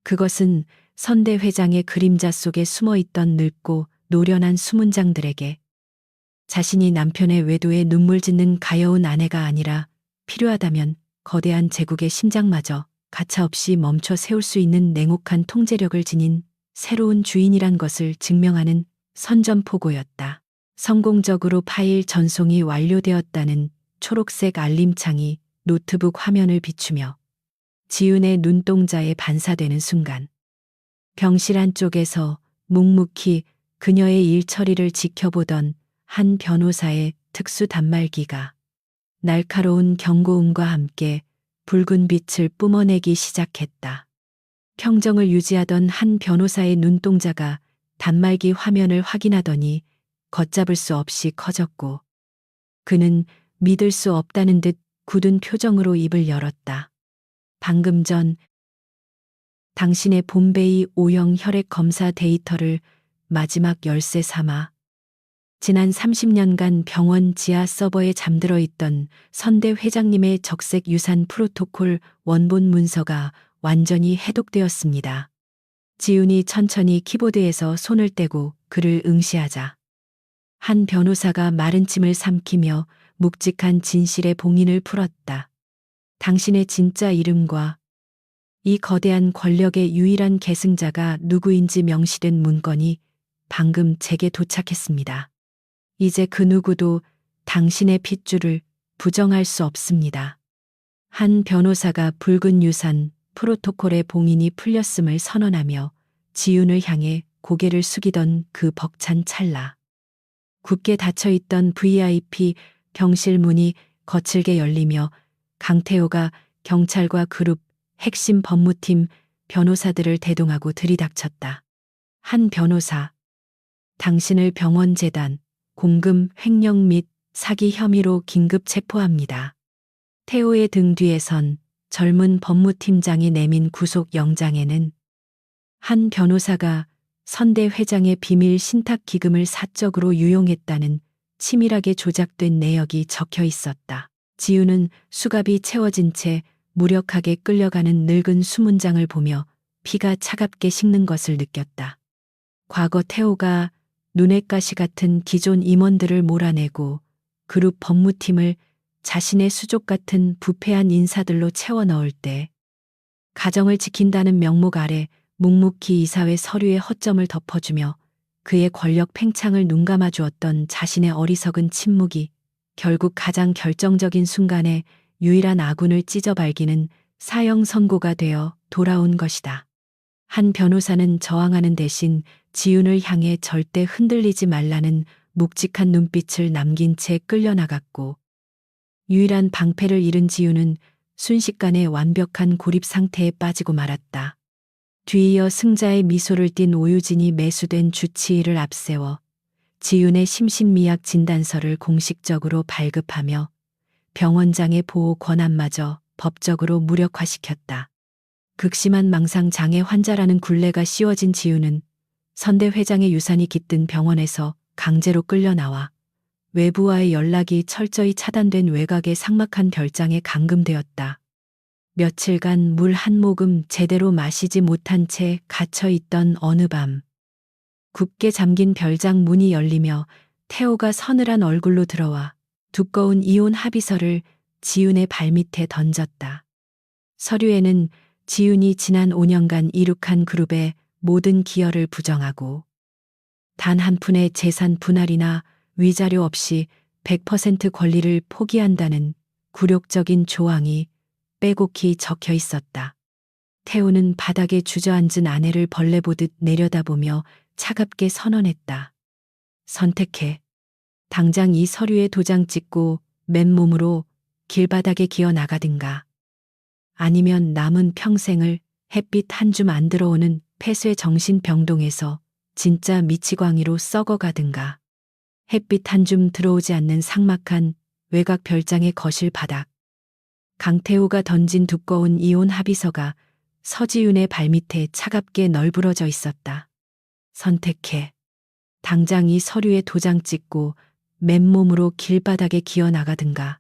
그것은 선대 회장의 그림자 속에 숨어 있던 늙고 노련한 수문장들에게 자신이 남편의 외도에 눈물 짓는 가여운 아내가 아니라 필요하다면 거대한 제국의 심장마저 가차없이 멈춰 세울 수 있는 냉혹한 통제력을 지닌 새로운 주인이란 것을 증명하는 선전포고였다. 성공적으로 파일 전송이 완료되었다는 초록색 알림창이 노트북 화면을 비추며 지윤의 눈동자에 반사되는 순간 병실 안쪽에서 묵묵히 그녀의 일 처리를 지켜보던 한 변호사의 특수 단말기가 날카로운 경고음과 함께 붉은 빛을 뿜어내기 시작했다. 평정을 유지하던 한 변호사의 눈동자가 단말기 화면을 확인하더니 걷잡을 수 없이 커졌고 그는 믿을 수 없다는 듯 굳은 표정으로 입을 열었다. 방금 전 당신의 봄베이 O형 혈액 검사 데이터를 마지막 열쇠 삼아 지난 30년간 병원 지하 서버에 잠들어 있던 선대 회장님의 적색 유산 프로토콜 원본 문서가 완전히 해독되었습니다. 지훈이 천천히 키보드에서 손을 떼고 그를 응시하자 한 변호사가 마른 침을 삼키며 묵직한 진실의 봉인을 풀었다. 당신의 진짜 이름과 이 거대한 권력의 유일한 계승자가 누구인지 명시된 문건이 방금 제게 도착했습니다. 이제 그 누구도 당신의 핏줄을 부정할 수 없습니다. 한 변호사가 붉은 유산 프로토콜의 봉인이 풀렸음을 선언하며 지윤을 향해 고개를 숙이던 그 벅찬 찰나. 굳게 닫혀있던 VIP 병실 문이 거칠게 열리며 강태호가 경찰과 그룹 핵심 법무팀 변호사들을 대동하고 들이닥쳤다. 한 변호사, 당신을 병원 재단, 공금 횡령 및 사기 혐의로 긴급 체포합니다. 태호의 등 뒤에 선 젊은 법무팀장이 내민 구속 영장에는 한 변호사가 선대 회장의 비밀 신탁 기금을 사적으로 유용했다는 치밀하게 조작된 내역이 적혀 있었다. 지우는 수갑이 채워진 채 무력하게 끌려가는 늙은 수문장을 보며 피가 차갑게 식는 것을 느꼈다. 과거 태호가 눈의 가시 같은 기존 임원들을 몰아내고 그룹 법무팀을 자신의 수족 같은 부패한 인사들로 채워 넣을 때 가정을 지킨다는 명목 아래 묵묵히 이사회 서류의 허점을 덮어주며 그의 권력 팽창을 눈감아 주었던 자신의 어리석은 침묵이 결국 가장 결정적인 순간에 유일한 아군을 찢어 발기는 사형 선고가 되어 돌아온 것이다. 한 변호사는 저항하는 대신 지윤을 향해 절대 흔들리지 말라는 묵직한 눈빛을 남긴 채 끌려나갔고 유일한 방패를 잃은 지윤은 순식간에 완벽한 고립 상태에 빠지고 말았다. 뒤이어 승자의 미소를 띤 오유진이 매수된 주치의를 앞세워 지윤의 심신미약 진단서를 공식적으로 발급하며 병원장의 보호 권한마저 법적으로 무력화시켰다. 극심한 망상 장애 환자라는 굴레가 씌워진 지윤은 선대 회장의 유산이 깃든 병원에서 강제로 끌려나와 외부와의 연락이 철저히 차단된 외곽의 삭막한 별장에 감금되었다. 며칠간 물 한 모금 제대로 마시지 못한 채 갇혀 있던 어느 밤 굳게 잠긴 별장 문이 열리며 태호가 서늘한 얼굴로 들어와 두꺼운 이혼 합의서를 지윤의 발밑에 던졌다. 서류에는 지윤이 지난 5년간 이룩한 그룹의 모든 기여를 부정하고 단 한 푼의 재산 분할이나 위자료 없이 100% 권리를 포기한다는 굴욕적인 조항이 빼곡히 적혀 있었다. 태호는 바닥에 주저앉은 아내를 벌레 보듯 내려다보며 차갑게 선언했다. 선택해. 당장 이 서류에 도장 찍고 맨몸으로 길바닥에 기어 나가든가. 아니면 남은 평생을 햇빛 한 줌 안 들어오는 폐쇄 정신병동에서 진짜 미치광이로 썩어가든가. 햇빛 한 줌 들어오지 않는 삭막한 외곽 별장의 거실 바닥. 강태호가 던진 두꺼운 이혼 합의서가 서지윤의 발밑에 차갑게 널브러져 있었다. 선택해. 당장 이 서류에 도장 찍고 맨몸으로 길바닥에 기어 나가든가.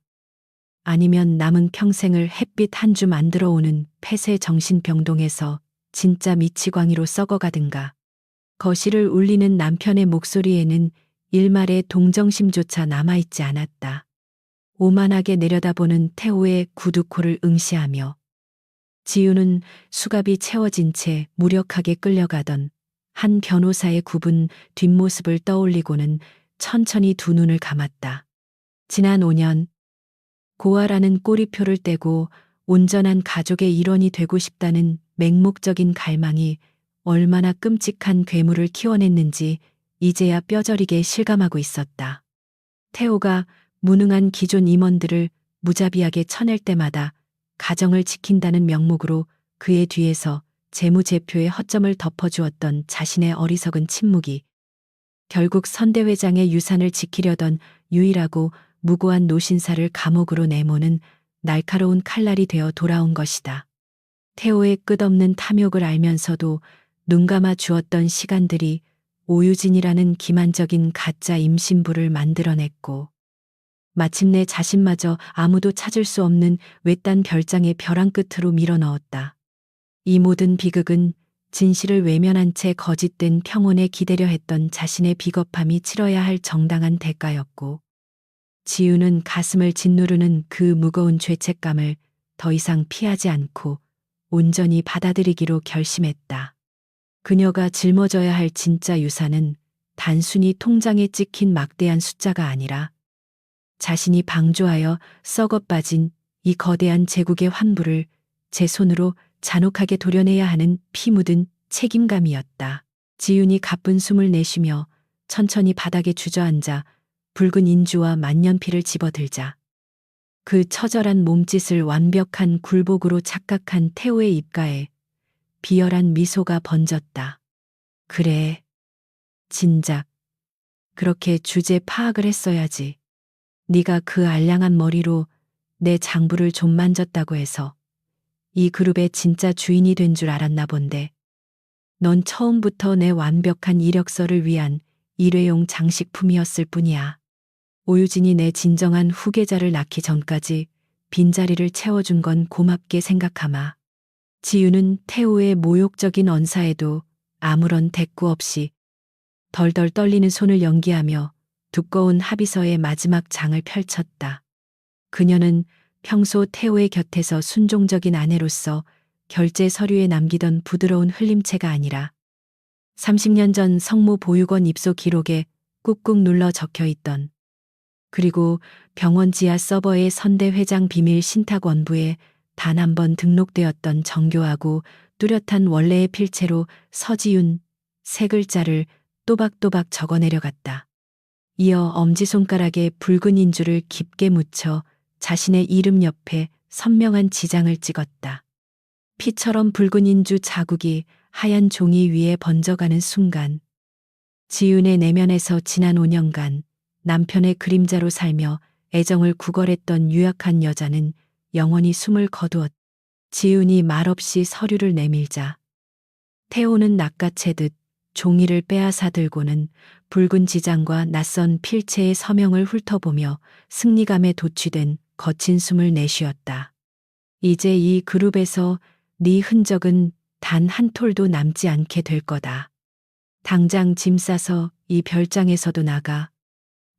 아니면 남은 평생을 햇빛 한 줌 안 들어오는 폐쇄 정신병동에서 진짜 미치광이로 썩어가든가. 거실을 울리는 남편의 목소리에는 일말의 동정심조차 남아있지 않았다. 오만하게 내려다보는 태호의 구두코를 응시하며 지우는 수갑이 채워진 채 무력하게 끌려가던 한 변호사의 굽은 뒷모습을 떠올리고는 천천히 두 눈을 감았다. 지난 5년 고아라는 꼬리표를 떼고 온전한 가족의 일원이 되고 싶다는 맹목적인 갈망이 얼마나 끔찍한 괴물을 키워냈는지 이제야 뼈저리게 실감하고 있었다. 태호가 무능한 기존 임원들을 무자비하게 쳐낼 때마다 가정을 지킨다는 명목으로 그의 뒤에서 재무제표의 허점을 덮어주었던 자신의 어리석은 침묵이 결국 선대회장의 유산을 지키려던 유일하고 무고한 노신사를 감옥으로 내모는 날카로운 칼날이 되어 돌아온 것이다. 태호의 끝없는 탐욕을 알면서도 눈감아 주었던 시간들이 오유진이라는 기만적인 가짜 임신부를 만들어냈고 마침내 자신마저 아무도 찾을 수 없는 외딴 별장의 벼랑 끝으로 밀어넣었다. 이 모든 비극은 진실을 외면한 채 거짓된 평온에 기대려 했던 자신의 비겁함이 치러야 할 정당한 대가였고 지우는 가슴을 짓누르는 그 무거운 죄책감을 더 이상 피하지 않고 온전히 받아들이기로 결심했다. 그녀가 짊어져야 할 진짜 유산은 단순히 통장에 찍힌 막대한 숫자가 아니라 자신이 방조하여 썩어 빠진 이 거대한 제국의 환부를 제 손으로 잔혹하게 도려내야 하는 피 묻은 책임감이었다. 지윤이 가쁜 숨을 내쉬며 천천히 바닥에 주저앉아 붉은 인주와 만년필을 집어들자 그 처절한 몸짓을 완벽한 굴복으로 착각한 태호의 입가에 비열한 미소가 번졌다. 그래, 진작 그렇게 주제 파악을 했어야지. 네가 그 알량한 머리로 내 장부를 좀 만졌다고 해서 이 그룹의 진짜 주인이 된 줄 알았나 본데. 넌 처음부터 내 완벽한 이력서를 위한 일회용 장식품이었을 뿐이야. 오유진이 내 진정한 후계자를 낳기 전까지 빈자리를 채워준 건 고맙게 생각하마. 지유는 태호의 모욕적인 언사에도 아무런 대꾸 없이 덜덜 떨리는 손을 연기하며 두꺼운 합의서의 마지막 장을 펼쳤다. 그녀는 평소 태호의 곁에서 순종적인 아내로서 결제 서류에 남기던 부드러운 흘림체가 아니라 30년 전 성모 보육원 입소 기록에 꾹꾹 눌러 적혀 있던 그리고 병원 지하 서버의 선대회장 비밀 신탁 원부에 단 한 번 등록되었던 정교하고 뚜렷한 원래의 필체로 서지윤 세 글자를 또박또박 적어 내려갔다. 이어 엄지손가락에 붉은 인주를 깊게 묻혀 자신의 이름 옆에 선명한 지장을 찍었다. 피처럼 붉은 인주 자국이 하얀 종이 위에 번져가는 순간 지윤의 내면에서 지난 5년간 남편의 그림자로 살며 애정을 구걸했던 유약한 여자는 영원히 숨을 거두었다. 지윤이 말없이 서류를 내밀자 태호는 낚아채듯 종이를 빼앗아 들고는 붉은 지장과 낯선 필체의 서명을 훑어보며 승리감에 도취된 거친 숨을 내쉬었다. 이제 이 그룹에서 네 흔적은 단 한 톨도 남지 않게 될 거다. 당장 짐 싸서 이 별장에서도 나가.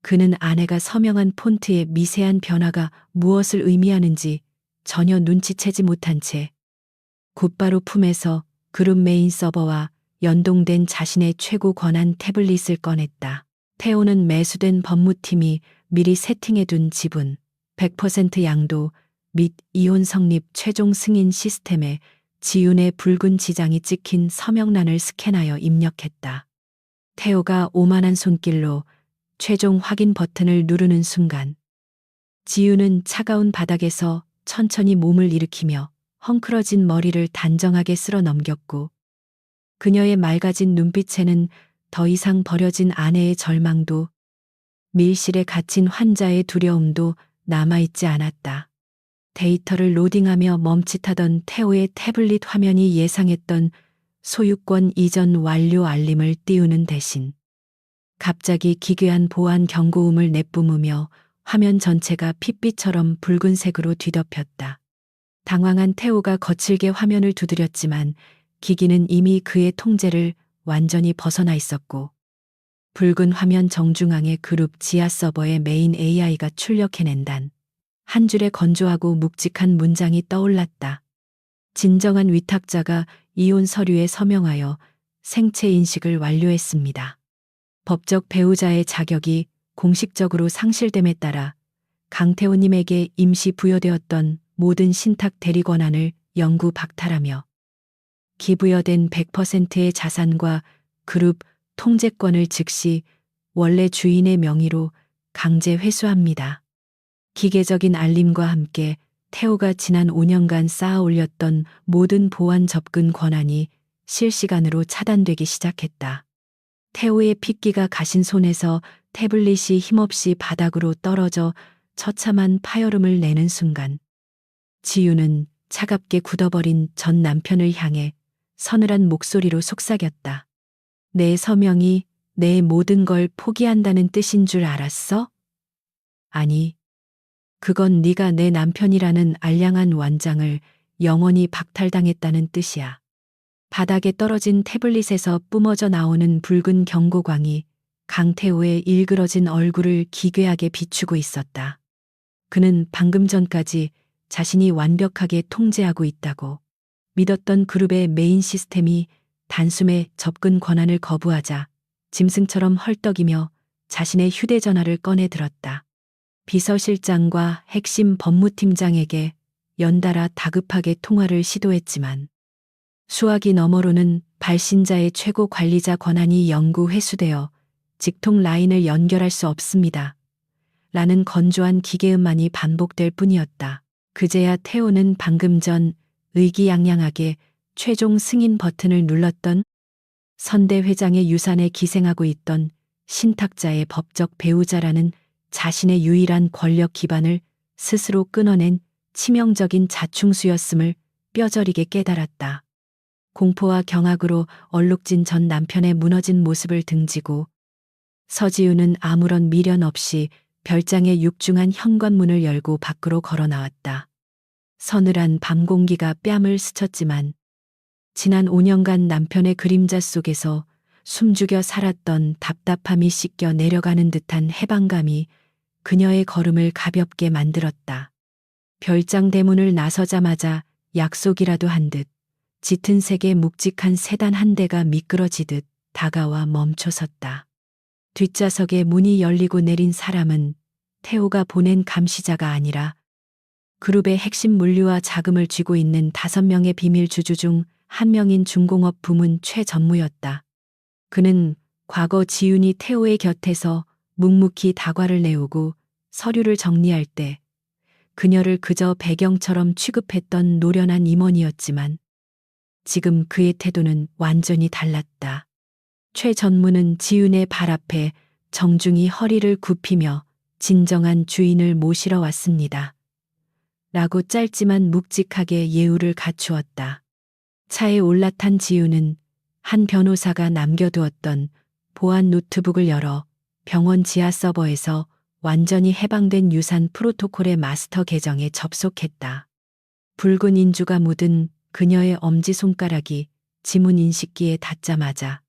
그는 아내가 서명한 폰트의 미세한 변화가 무엇을 의미하는지 전혀 눈치채지 못한 채 곧바로 품에서 그룹 메인 서버와 연동된 자신의 최고 권한 태블릿을 꺼냈다. 태호는 매수된 법무팀이 미리 세팅해둔 지분 100% 양도 및 이혼 성립 최종 승인 시스템에 지윤의 붉은 지장이 찍힌 서명란을 스캔하여 입력했다. 태호가 오만한 손길로 최종 확인 버튼을 누르는 순간 지우는 차가운 바닥에서 천천히 몸을 일으키며 헝클어진 머리를 단정하게 쓸어 넘겼고 그녀의 맑아진 눈빛에는 더 이상 버려진 아내의 절망도 밀실에 갇힌 환자의 두려움도 남아있지 않았다. 데이터를 로딩하며 멈칫하던 태호의 태블릿 화면이 예상했던 소유권 이전 완료 알림을 띄우는 대신 갑자기 기괴한 보안 경고음을 내뿜으며 화면 전체가 핏빛처럼 붉은색으로 뒤덮였다. 당황한 태호가 거칠게 화면을 두드렸지만 기기는 이미 그의 통제를 완전히 벗어나 있었고 붉은 화면 정중앙의 그룹 지하 서버의 메인 AI가 출력해낸 단 한 줄의 건조하고 묵직한 문장이 떠올랐다. 진정한 위탁자가 이혼 서류에 서명하여 생체 인식을 완료했습니다. 법적 배우자의 자격이 공식적으로 상실됨에 따라 강태호님에게 임시 부여되었던 모든 신탁 대리 권한을 영구 박탈하며 기부여된 100%의 자산과 그룹 통제권을 즉시 원래 주인의 명의로 강제 회수합니다. 기계적인 알림과 함께 태호가 지난 5년간 쌓아 올렸던 모든 보안 접근 권한이 실시간으로 차단되기 시작했다. 태호의 핏기가 가신 손에서 태블릿이 힘없이 바닥으로 떨어져 처참한 파열음을 내는 순간 지유는 차갑게 굳어버린 전 남편을 향해 서늘한 목소리로 속삭였다. 내 서명이 내 모든 걸 포기한다는 뜻인 줄 알았어? 아니, 그건 네가 내 남편이라는 알량한 완장을 영원히 박탈당했다는 뜻이야. 바닥에 떨어진 태블릿에서 뿜어져 나오는 붉은 경고광이 강태호의 일그러진 얼굴을 기괴하게 비추고 있었다. 그는 방금 전까지 자신이 완벽하게 통제하고 있다고 믿었던 그룹의 메인 시스템이 단숨에 접근 권한을 거부하자 짐승처럼 헐떡이며 자신의 휴대전화를 꺼내 들었다. 비서실장과 핵심 법무팀장에게 연달아 다급하게 통화를 시도했지만 수화기 너머로는 발신자의 최고 관리자 권한이 영구 회수되어 직통 라인을 연결할 수 없습니다. 라는 건조한 기계음만이 반복될 뿐이었다. 그제야 태호는 방금 전 의기양양하게 최종 승인 버튼을 눌렀던 선대 회장의 유산에 기생하고 있던 신탁자의 법적 배우자라는 자신의 유일한 권력 기반을 스스로 끊어낸 치명적인 자충수였음을 뼈저리게 깨달았다. 공포와 경악으로 얼룩진 전 남편의 무너진 모습을 등지고 서지우는 아무런 미련 없이 별장의 육중한 현관문을 열고 밖으로 걸어 나왔다. 서늘한 밤 공기가 뺨을 스쳤지만 지난 5년간 남편의 그림자 속에서 숨죽여 살았던 답답함이 씻겨 내려가는 듯한 해방감이 그녀의 걸음을 가볍게 만들었다. 별장 대문을 나서자마자 약속이라도 한 듯 짙은 색의 묵직한 세단 한 대가 미끄러지듯 다가와 멈춰섰다. 뒷좌석에 문이 열리고 내린 사람은 태호가 보낸 감시자가 아니라 그룹의 핵심 물류와 자금을 쥐고 있는 5명의 비밀 주주 중 한 명인 중공업 부문 최전무였다. 그는 과거 지윤이 태호의 곁에서 묵묵히 다과를 내오고 서류를 정리할 때 그녀를 그저 배경처럼 취급했던 노련한 임원이었지만 지금 그의 태도는 완전히 달랐다. 최 전무는 지윤의 발 앞에 정중히 허리를 굽히며 진정한 주인을 모시러 왔습니다. 라고 짧지만 묵직하게 예우를 갖추었다. 차에 올라탄 지윤은 한 변호사가 남겨두었던 보안 노트북을 열어 병원 지하 서버에서 완전히 해방된 유산 프로토콜의 마스터 계정에 접속했다. 붉은 인주가 묻은 그녀의 엄지손가락이 지문 인식기에 닿자마자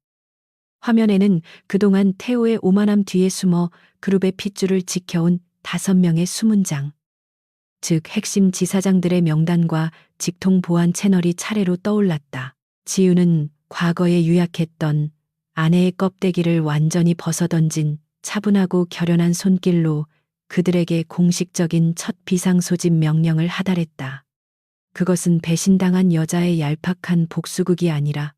화면에는 그동안 태호의 오만함 뒤에 숨어 그룹의 핏줄을 지켜온 5명의 수문장, 즉 핵심 지사장들의 명단과 직통 보안 채널이 차례로 떠올랐다. 지우는 과거에 유약했던 아내의 껍데기를 완전히 벗어던진 차분하고 결연한 손길로 그들에게 공식적인 첫 비상소집 명령을 하달했다. 그것은 배신당한 여자의 얄팍한 복수극이 아니라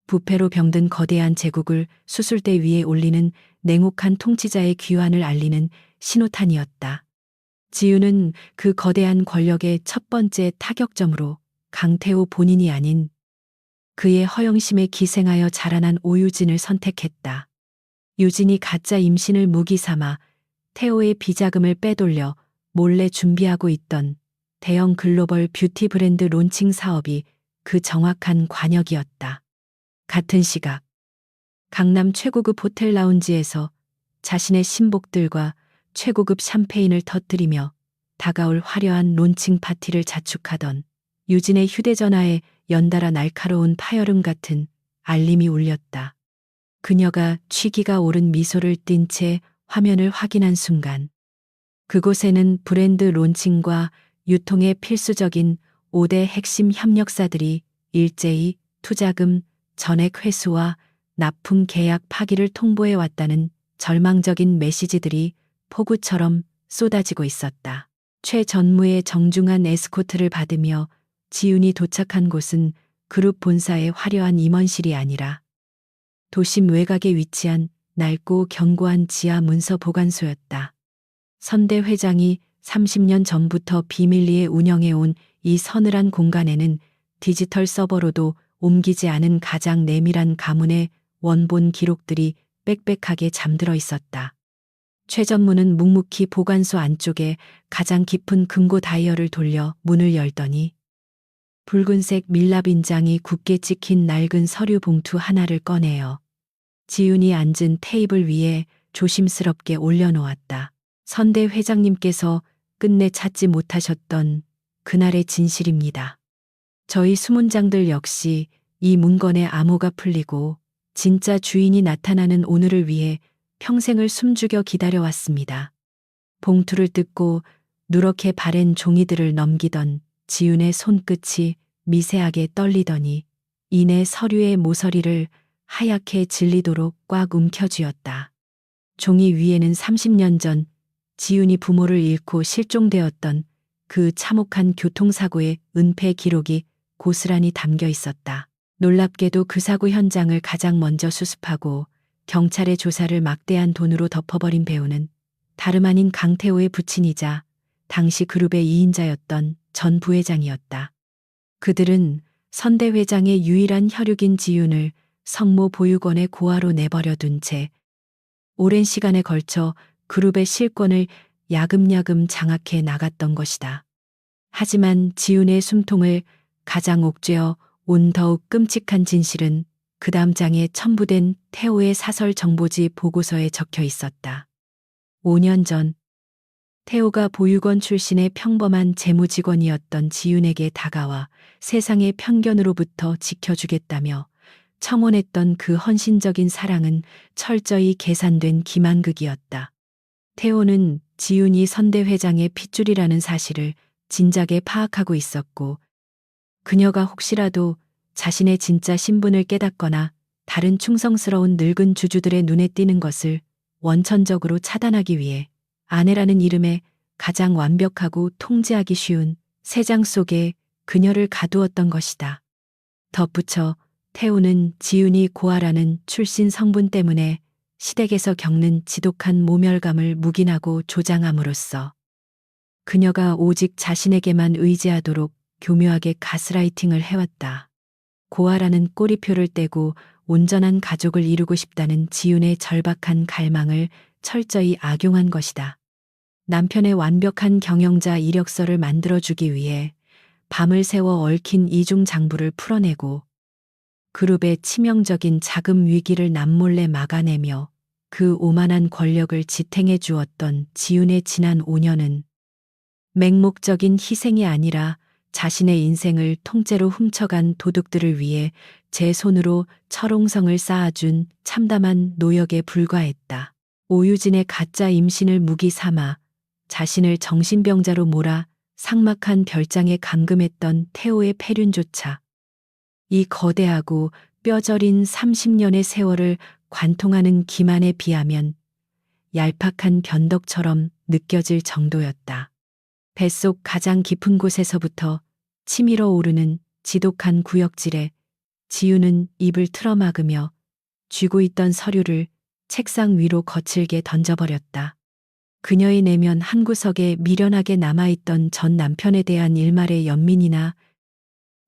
부패로 병든 거대한 제국을 수술대 위에 올리는 냉혹한 통치자의 귀환을 알리는 신호탄이었다. 지우는 그 거대한 권력의 첫 번째 타격점으로 강태호 본인이 아닌 그의 허영심에 기생하여 자라난 오유진을 선택했다. 유진이 가짜 임신을 무기 삼아 태호의 비자금을 빼돌려 몰래 준비하고 있던 대형 글로벌 뷰티 브랜드 론칭 사업이 그 정확한 관역이었다. 같은 시각 강남 최고급 호텔 라운지에서 자신의 신복들과 최고급 샴페인을 터뜨리며 다가올 화려한 론칭 파티를 자축하던 유진의 휴대전화에 연달아 날카로운 파열음 같은 알림이 울렸다. 그녀가 취기가 오른 미소를 띤 채 화면을 확인한 순간 그곳에는 브랜드 론칭과 유통에 필수적인 5대 핵심 협력사들이 일제히 투자금, 전액 회수와 납품 계약 파기를 통보해 왔다는 절망적인 메시지들이 폭우처럼 쏟아지고 있었다. 최 전무의 정중한 에스코트를 받으며 지훈이 도착한 곳은 그룹 본사의 화려한 임원실이 아니라 도심 외곽에 위치한 낡고 견고한 지하 문서 보관소였다. 선대 회장이 30년 전부터 비밀리에 운영해온 이 서늘한 공간에는 디지털 서버로도 옮기지 않은 가장 내밀한 가문의 원본 기록들이 빽빽하게 잠들어 있었다. 최 전무는 묵묵히 보관소 안쪽에 가장 깊은 금고 다이얼을 돌려 문을 열더니 붉은색 밀랍 인장이 굳게 찍힌 낡은 서류 봉투 하나를 꺼내어 지훈이 앉은 테이블 위에 조심스럽게 올려놓았다. 선대 회장님께서 끝내 찾지 못하셨던 그날의 진실입니다. 저희 수문장들 역시 이 문건의 암호가 풀리고 진짜 주인이 나타나는 오늘을 위해 평생을 숨죽여 기다려왔습니다. 봉투를 뜯고 누렇게 바랜 종이들을 넘기던 지훈의 손끝이 미세하게 떨리더니 이내 서류의 모서리를 하얗게 질리도록 꽉 움켜쥐었다. 종이 위에는 30년 전 지훈이 부모를 잃고 실종되었던 그 참혹한 교통사고의 은폐 기록이 고스란히 담겨 있었다. 놀랍게도 그 사고 현장을 가장 먼저 수습하고 경찰의 조사를 막대한 돈으로 덮어버린 배우는 다름 아닌 강태호의 부친이자 당시 그룹의 2인자였던 전 부회장이었다. 그들은 선대 회장의 유일한 혈육인 지훈을 성모 보육원의 고아로 내버려 둔 채 오랜 시간에 걸쳐 그룹의 실권을 야금야금 장악해 나갔던 것이다. 하지만 지훈의 숨통을 가장 옥죄어 온 더욱 끔찍한 진실은 그 다음 장에 첨부된 태호의 사설 정보지 보고서에 적혀 있었다. 5년 전 태호가 보육원 출신의 평범한 재무직원이었던 지훈에게 다가와 세상의 편견으로부터 지켜주겠다며 청혼했던 그 헌신적인 사랑은 철저히 계산된 기만극이었다. 태호는 지훈이 선대 회장의 핏줄이라는 사실을 진작에 파악하고 있었고 그녀가 혹시라도 자신의 진짜 신분을 깨닫거나 다른 충성스러운 늙은 주주들의 눈에 띄는 것을 원천적으로 차단하기 위해 아내라는 이름의 가장 완벽하고 통제하기 쉬운 세 장 속에 그녀를 가두었던 것이다. 덧붙여 태우는 지훈이 고아라는 출신 성분 때문에 시댁에서 겪는 지독한 모멸감을 묵인하고 조장함으로써 그녀가 오직 자신에게만 의지하도록 교묘하게 가스라이팅을 해왔다. 고아라는 꼬리표를 떼고 온전한 가족을 이루고 싶다는 지훈의 절박한 갈망을 철저히 악용한 것이다. 남편의 완벽한 경영자 이력서를 만들어주기 위해 밤을 새워 얽힌 이중 장부를 풀어내고 그룹의 치명적인 자금 위기를 남몰래 막아내며 그 오만한 권력을 지탱해 주었던 지훈의 지난 5년은 맹목적인 희생이 아니라 자신의 인생을 통째로 훔쳐간 도둑들을 위해 제 손으로 철옹성을 쌓아준 참담한 노역에 불과했다. 오유진의 가짜 임신을 무기 삼아 자신을 정신병자로 몰아 삭막한 별장에 감금했던 태호의 폐륜조차 이 거대하고 뼈저린 30년의 세월을 관통하는 기만에 비하면 얄팍한 변덕처럼 느껴질 정도였다. 뱃속 가장 깊은 곳에서부터 치밀어 오르는 지독한 구역질에 지우는 입을 틀어막으며 쥐고 있던 서류를 책상 위로 거칠게 던져버렸다. 그녀의 내면 한구석에 미련하게 남아있던 전 남편에 대한 일말의 연민이나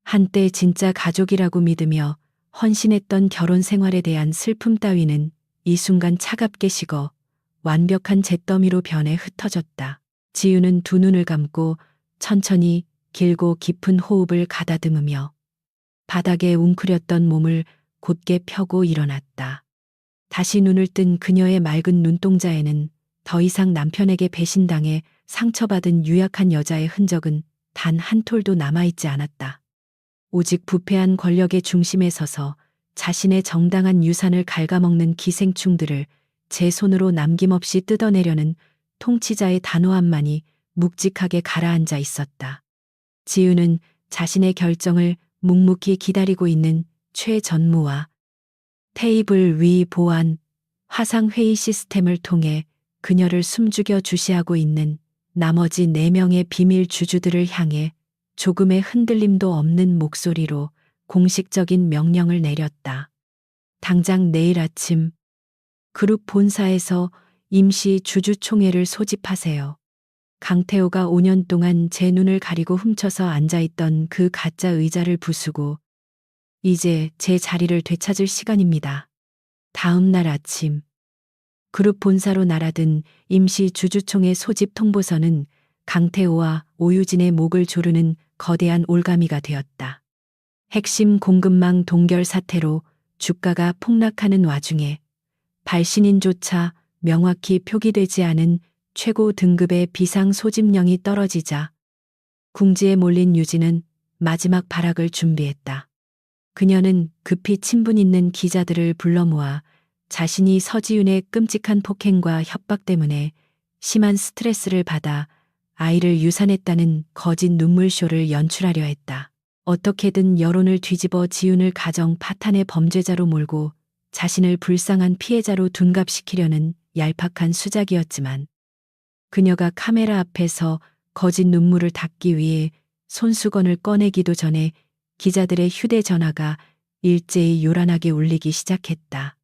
한때 진짜 가족이라고 믿으며 헌신했던 결혼 생활에 대한 슬픔 따위는 이 순간 차갑게 식어 완벽한 잿더미로 변해 흩어졌다. 지우는 두 눈을 감고 천천히 길고 깊은 호흡을 가다듬으며 바닥에 웅크렸던 몸을 곧게 펴고 일어났다. 다시 눈을 뜬 그녀의 맑은 눈동자에는 더 이상 남편에게 배신당해 상처받은 유약한 여자의 흔적은 단 한 톨도 남아있지 않았다. 오직 부패한 권력의 중심에 서서 자신의 정당한 유산을 갉아먹는 기생충들을 제 손으로 남김없이 뜯어내려는 통치자의 단호함만이 묵직하게 가라앉아 있었다. 지우는 자신의 결정을 묵묵히 기다리고 있는 최전무와 테이블 위 보안, 화상회의 시스템을 통해 그녀를 숨죽여 주시하고 있는 나머지 4명의 비밀 주주들을 향해 조금의 흔들림도 없는 목소리로 공식적인 명령을 내렸다. 당장 내일 아침 그룹 본사에서 임시 주주총회를 소집하세요. 강태호가 5년 동안 제 눈을 가리고 훔쳐서 앉아있던 그 가짜 의자를 부수고 이제 제 자리를 되찾을 시간입니다. 다음 날 아침 그룹 본사로 날아든 임시 주주총회 소집 통보서는 강태호와 오유진의 목을 조르는 거대한 올가미가 되었다. 핵심 공급망 동결 사태로 주가가 폭락하는 와중에 발신인조차 명확히 표기되지 않은 최고 등급의 비상 소집령이 떨어지자 궁지에 몰린 유진은 마지막 발악을 준비했다. 그녀는 급히 친분 있는 기자들을 불러 모아 자신이 서지윤의 끔찍한 폭행과 협박 때문에 심한 스트레스를 받아 아이를 유산했다는 거짓 눈물쇼를 연출하려 했다. 어떻게든 여론을 뒤집어 지윤을 가정 파탄의 범죄자로 몰고 자신을 불쌍한 피해자로 둔갑시키려는 얄팍한 수작이었지만 그녀가 카메라 앞에서 거짓 눈물을 닦기 위해 손수건을 꺼내기도 전에 기자들의 휴대전화가 일제히 요란하게 울리기 시작했다.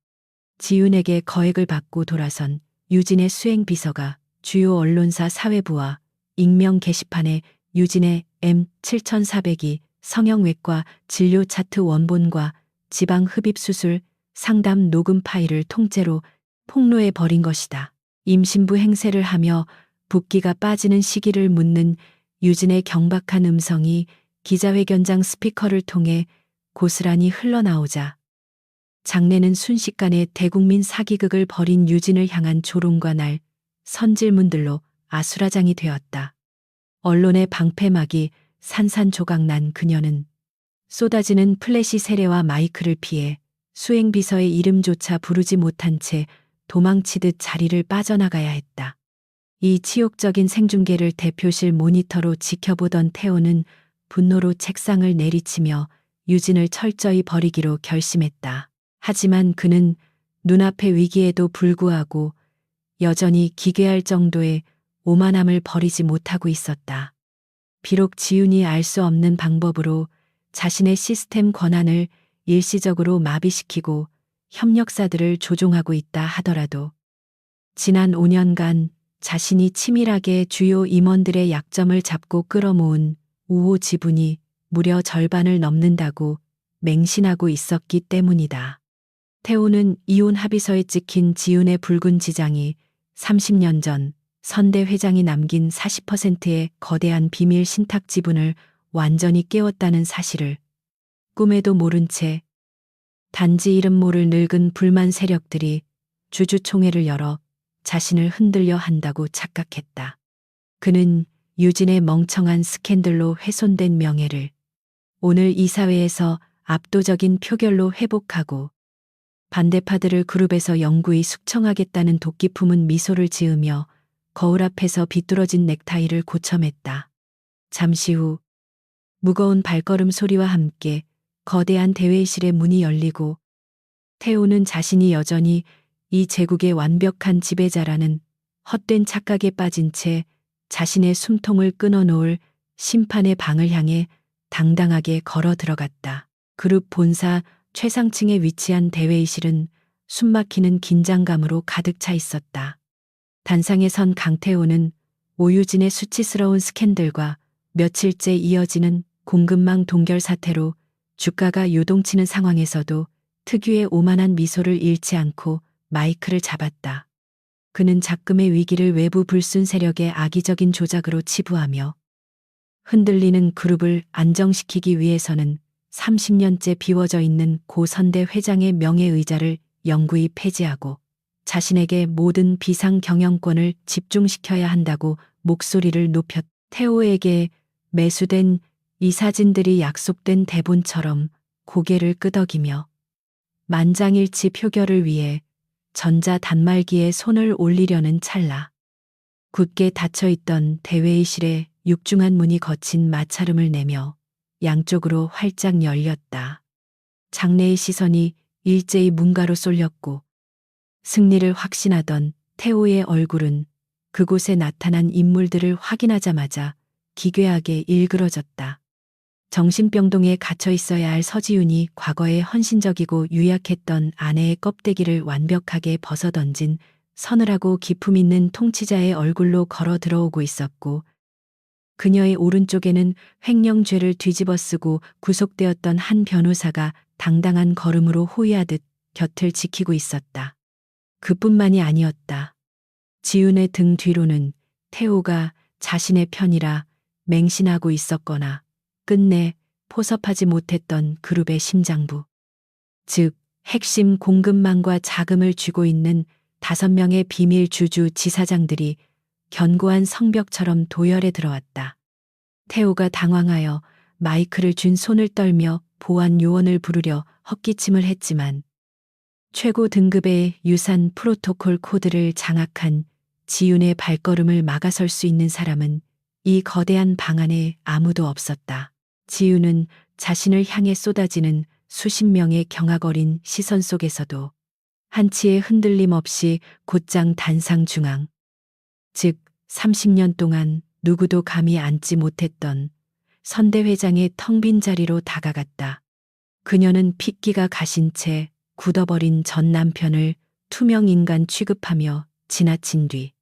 지윤에게 거액을 받고 돌아선 유진의 수행비서가 주요 언론사 사회부와 익명 게시판에 유진의 M7400이 성형외과 진료 차트 원본과 지방 흡입 수술 상담 녹음 파일을 통째로 폭로해 버린 것이다. 임신부 행세를 하며 붓기가 빠지는 시기를 묻는 유진의 경박한 음성이 기자회견장 스피커를 통해 고스란히 흘러나오자 장내는 순식간에 대국민 사기극을 벌인 유진을 향한 조롱과 날 선질문들로 아수라장이 되었다. 언론의 방패막이 산산조각난 그녀는 쏟아지는 플래시 세례와 마이크를 피해 수행비서의 이름조차 부르지 못한 채 도망치듯 자리를 빠져나가야 했다. 이 치욕적인 생중계를 대표실 모니터로 지켜보던 태호는 분노로 책상을 내리치며 유진을 철저히 버리기로 결심했다. 하지만 그는 눈앞의 위기에도 불구하고 여전히 기괴할 정도의 오만함을 버리지 못하고 있었다. 비록 지윤이 알 수 없는 방법으로 자신의 시스템 권한을 일시적으로 마비시키고 협력사들을 조종하고 있다 하더라도 지난 5년간 자신이 치밀하게 주요 임원들의 약점을 잡고 끌어모은 우호 지분이 무려 절반을 넘는다고 맹신하고 있었기 때문이다. 태호는 이혼 합의서에 찍힌 지윤의 붉은 지장이 30년 전 선대 회장이 남긴 40%의 거대한 비밀 신탁 지분을 완전히 깨웠다는 사실을 꿈에도 모른 채 단지 이름 모를 늙은 불만 세력들이 주주총회를 열어 자신을 흔들려 한다고 착각했다. 그는 유진의 멍청한 스캔들로 훼손된 명예를 오늘 이 사회에서 압도적인 표결로 회복하고 반대파들을 그룹에서 영구히 숙청하겠다는 도끼 품은 미소를 지으며 거울 앞에서 비뚤어진 넥타이를 고쳐맸다. 잠시 후 무거운 발걸음 소리와 함께 거대한 대회의실의 문이 열리고 태호는 자신이 여전히 이 제국의 완벽한 지배자라는 헛된 착각에 빠진 채 자신의 숨통을 끊어놓을 심판의 방을 향해 당당하게 걸어 들어갔다. 그룹 본사 최상층에 위치한 대회의실은 숨막히는 긴장감으로 가득 차 있었다. 단상에 선 강태호는 오유진의 수치스러운 스캔들과 며칠째 이어지는 공급망 동결 사태로 주가가 요동치는 상황에서도 특유의 오만한 미소를 잃지 않고 마이크를 잡았다. 그는 작금의 위기를 외부 불순 세력의 악의적인 조작으로 치부하며 흔들리는 그룹을 안정시키기 위해서는 30년째 비워져 있는 고 선대 회장의 명예의자를 영구히 폐지하고 자신에게 모든 비상 경영권을 집중시켜야 한다고 목소리를 높였. 태호에게 매수된 이 사진들이 약속된 대본처럼 고개를 끄덕이며 만장일치 표결을 위해 전자 단말기에 손을 올리려는 찰나 굳게 닫혀있던 대회의실에 육중한 문이 거친 마찰음을 내며 양쪽으로 활짝 열렸다. 장내의 시선이 일제히 문가로 쏠렸고 승리를 확신하던 태호의 얼굴은 그곳에 나타난 인물들을 확인하자마자 기괴하게 일그러졌다. 정신병동에 갇혀 있어야 할 서지윤이 과거에 헌신적이고 유약했던 아내의 껍데기를 완벽하게 벗어던진 서늘하고 기품 있는 통치자의 얼굴로 걸어 들어오고 있었고 그녀의 오른쪽에는 횡령죄를 뒤집어 쓰고 구속되었던 한 변호사가 당당한 걸음으로 호위하듯 곁을 지키고 있었다. 그뿐만이 아니었다. 지윤의 등 뒤로는 태호가 자신의 편이라 맹신하고 있었거나 끝내 포섭하지 못했던 그룹의 심장부. 즉, 핵심 공급망과 자금을 쥐고 있는 5명의 비밀 주주 지사장들이 견고한 성벽처럼 도열에 들어왔다. 태호가 당황하여 마이크를 쥔 손을 떨며 보안 요원을 부르려 헛기침을 했지만 최고 등급의 유산 프로토콜 코드를 장악한 지윤의 발걸음을 막아설 수 있는 사람은 이 거대한 방 안에 아무도 없었다. 지윤은 자신을 향해 쏟아지는 수십 명의 경악어린 시선 속에서도 한치의 흔들림 없이 곧장 단상 중앙, 즉 30년 동안 누구도 감히 앉지 못했던 선대 회장의 텅 빈 자리로 다가갔다. 그녀는 핏기가 가신 채 굳어버린 전 남편을 투명 인간 취급하며 지나친 뒤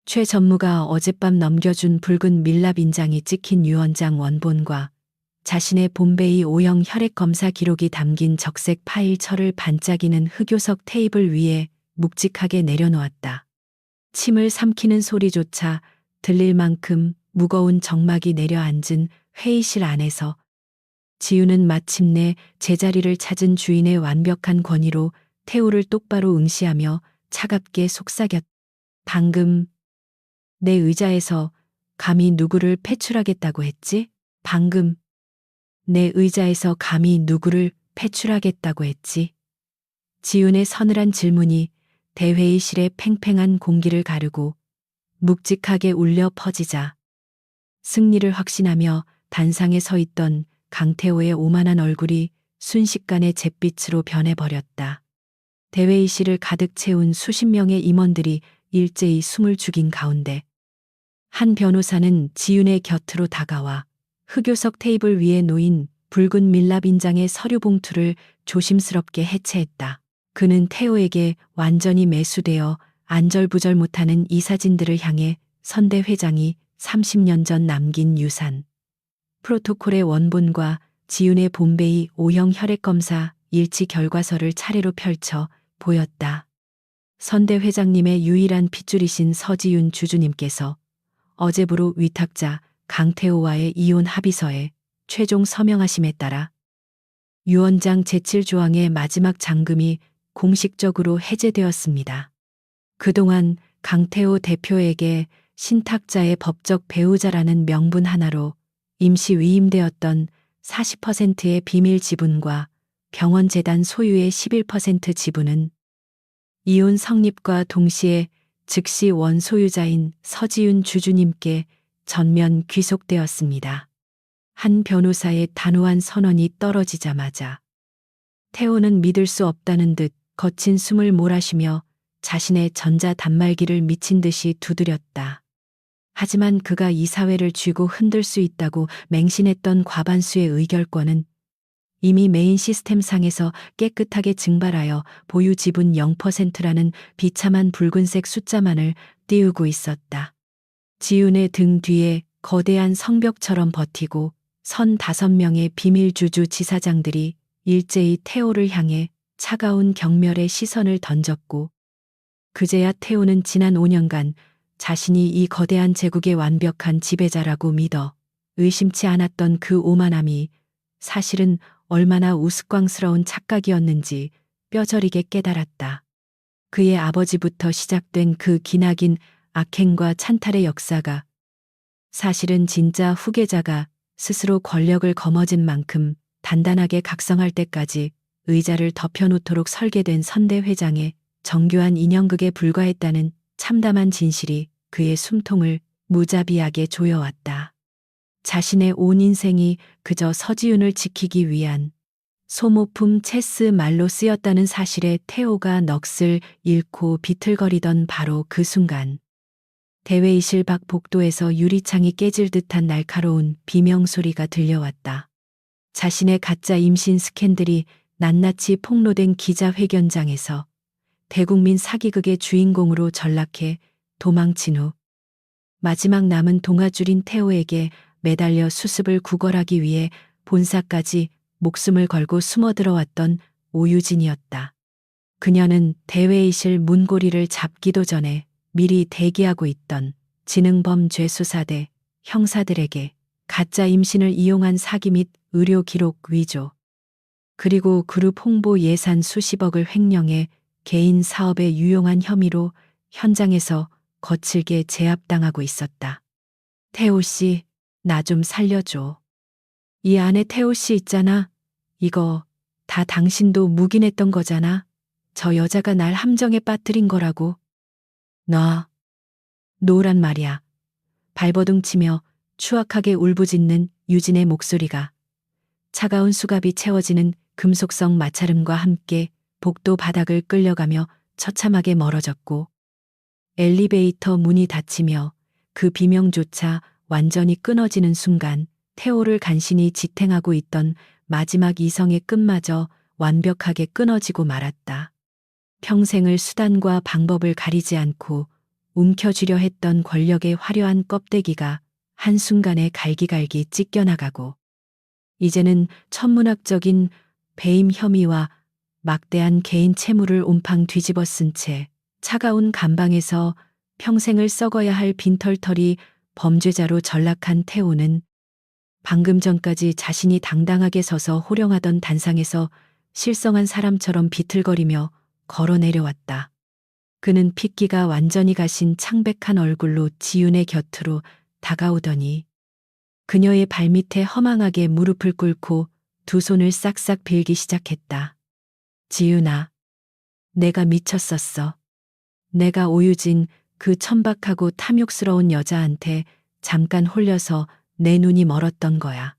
최 전무가 어젯밤 넘겨준 붉은 밀랍 인장이 찍힌 유언장 원본과 자신의 봄베이 O형 혈액 검사 기록이 담긴 적색 파일철을 반짝이는 흑요석 테이블 위에 묵직하게 내려놓았다. 침을 삼키는 소리조차 들릴 만큼 무거운 정막이 내려앉은 회의실 안에서 지윤은 마침내 제자리를 찾은 주인의 완벽한 권위로 태호를 똑바로 응시하며 차갑게 속삭였다. 방금 내 의자에서 감히 누구를 패출하겠다고 했지? 방금 내 의자에서 감히 누구를 패출하겠다고 했지? 지윤의 서늘한 질문이 대회의실의 팽팽한 공기를 가르고 묵직하게 울려 퍼지자 승리를 확신하며 단상에 서 있던 강태호의 오만한 얼굴이 순식간에 잿빛으로 변해버렸다. 대회의실을 가득 채운 수십 명의 임원들이 일제히 숨을 죽인 가운데 한 변호사는 지윤의 곁으로 다가와 흑요석 테이블 위에 놓인 붉은 밀랍 인장의 서류 봉투를 조심스럽게 해체했다. 그는 태호에게 완전히 매수되어 안절부절 못하는 이 사진들을 향해 선대 회장이 30년 전 남긴 유산 프로토콜의 원본과 지윤의 봄베이 O형 혈액검사 일치 결과서를 차례로 펼쳐 보였다. 선대 회장님의 유일한 핏줄이신 서지윤 주주님께서 어제부로 위탁자 강태호와의 이혼 합의서에 최종 서명하심에 따라 유언장 제7조항의 마지막 잠금이 공식적으로 해제되었습니다. 그동안 강태호 대표에게 신탁자의 법적 배우자라는 명분 하나로 임시 위임되었던 40%의 비밀 지분과 병원재단 소유의 11% 지분은 이혼 성립과 동시에 즉시 원소유자인 서지윤 주주님께 전면 귀속되었습니다. 한 변호사의 단호한 선언이 떨어지자마자 태호는 믿을 수 없다는 듯 거친 숨을 몰아쉬며 자신의 전자 단말기를 미친 듯이 두드렸다. 하지만 그가 이 사회를 쥐고 흔들 수 있다고 맹신했던 과반수의 의결권은 이미 메인 시스템상에서 깨끗하게 증발하여 보유 지분 0%라는 비참한 붉은색 숫자만을 띄우고 있었다. 지훈의 등 뒤에 거대한 성벽처럼 버티고 선 5명의 비밀주주 지사장들이 일제히 태호를 향해 차가운 경멸의 시선을 던졌고, 그제야 태호는 지난 5년간 자신이 이 거대한 제국의 완벽한 지배자라고 믿어 의심치 않았던 그 오만함이 사실은 얼마나 우스꽝스러운 착각이었는지 뼈저리게 깨달았다. 그의 아버지부터 시작된 그 기나긴 악행과 찬탈의 역사가 사실은 진짜 후계자가 스스로 권력을 거머쥔 만큼 단단하게 각성할 때까지 의자를 덮여놓도록 설계된 선대회장의 정교한 인형극에 불과했다는 참담한 진실이 그의 숨통을 무자비하게 조여왔다. 자신의 온 인생이 그저 서지훈을 지키기 위한 소모품 체스 말로 쓰였다는 사실에 태호가 넋을 잃고 비틀거리던 바로 그 순간, 대회의실 밖 복도에서 유리창이 깨질 듯한 날카로운 비명 소리가 들려왔다. 자신의 가짜 임신 스캔들이 낱낱이 폭로된 기자회견장에서 대국민 사기극의 주인공으로 전락해 도망친 후 마지막 남은 동아줄인 태호에게 매달려 수습을 구걸하기 위해 본사까지 목숨을 걸고 숨어들어왔던 오유진이었다. 그녀는 대회의실 문고리를 잡기도 전에 미리 대기하고 있던 지능범죄수사대 형사들에게 가짜 임신을 이용한 사기 및 의료 기록 위조, 그리고 그룹 홍보 예산 수십억을 횡령해 개인 사업에 유용한 혐의로 현장에서 거칠게 제압당하고 있었다. 태호 씨, 나 좀 살려줘. 이 안에 태호 씨 있잖아. 이거 다 당신도 묵인했던 거잖아. 저 여자가 날 함정에 빠뜨린 거라고. 놓으란 말이야. 발버둥 치며 추악하게 울부짖는 유진의 목소리가 차가운 수갑이 채워지는 금속성 마찰음과 함께 복도 바닥을 끌려가며 처참하게 멀어졌고, 엘리베이터 문이 닫히며 그 비명조차 완전히 끊어지는 순간 태호를 간신히 지탱하고 있던 마지막 이성의 끈마저 완벽하게 끊어지고 말았다. 평생을 수단과 방법을 가리지 않고 움켜쥐려 했던 권력의 화려한 껍데기가 한순간에 갈기갈기 찢겨나가고, 이제는 천문학적인 배임 혐의와 막대한 개인 채무를 온팡 뒤집어 쓴 채 차가운 감방에서 평생을 썩어야 할 빈털터리 범죄자로 전락한 태호는 방금 전까지 자신이 당당하게 서서 호령하던 단상에서 실성한 사람처럼 비틀거리며 걸어 내려왔다. 그는 핏기가 완전히 가신 창백한 얼굴로 지윤의 곁으로 다가오더니 그녀의 발밑에 허망하게 무릎을 꿇고 두 손을 싹싹 빌기 시작했다. 지윤아, 내가 미쳤었어. 내가 오유진, 그 천박하고 탐욕스러운 여자한테 잠깐 홀려서 내 눈이 멀었던 거야.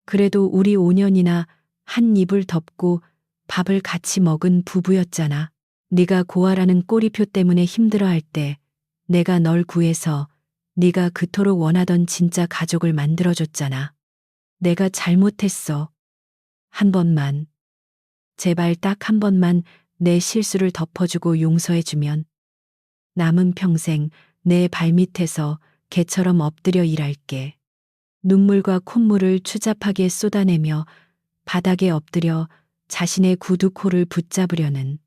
그래도 우리 5년이나 한 입을 덮고 밥을 같이 먹은 부부였잖아. 네가 고아라는 꼬리표 때문에 힘들어할 때 내가 널 구해서 네가 그토록 원하던 진짜 가족을 만들어줬잖아. 내가 잘못했어. 한 번만. 제발 딱 한 번만 내 실수를 덮어주고 용서해주면 남은 평생 내 발밑에서 개처럼 엎드려 일할게. 눈물과 콧물을 추잡하게 쏟아내며 바닥에 엎드려 자신의 구두코를 붙잡으려는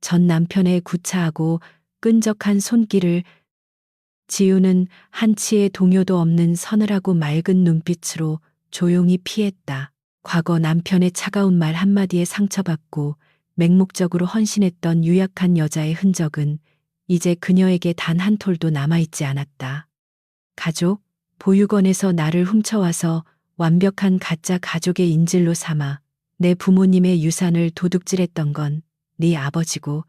전 남편의 구차하고 끈적한 손길을 지우는 한치의 동요도 없는 서늘하고 맑은 눈빛으로 조용히 피했다. 과거 남편의 차가운 말 한마디에 상처받고 맹목적으로 헌신했던 유약한 여자의 흔적은 이제 그녀에게 단 한 톨도 남아있지 않았다. 가족, 보육원에서 나를 훔쳐와서 완벽한 가짜 가족의 인질로 삼아 내 부모님의 유산을 도둑질했던 건 네 아버지고,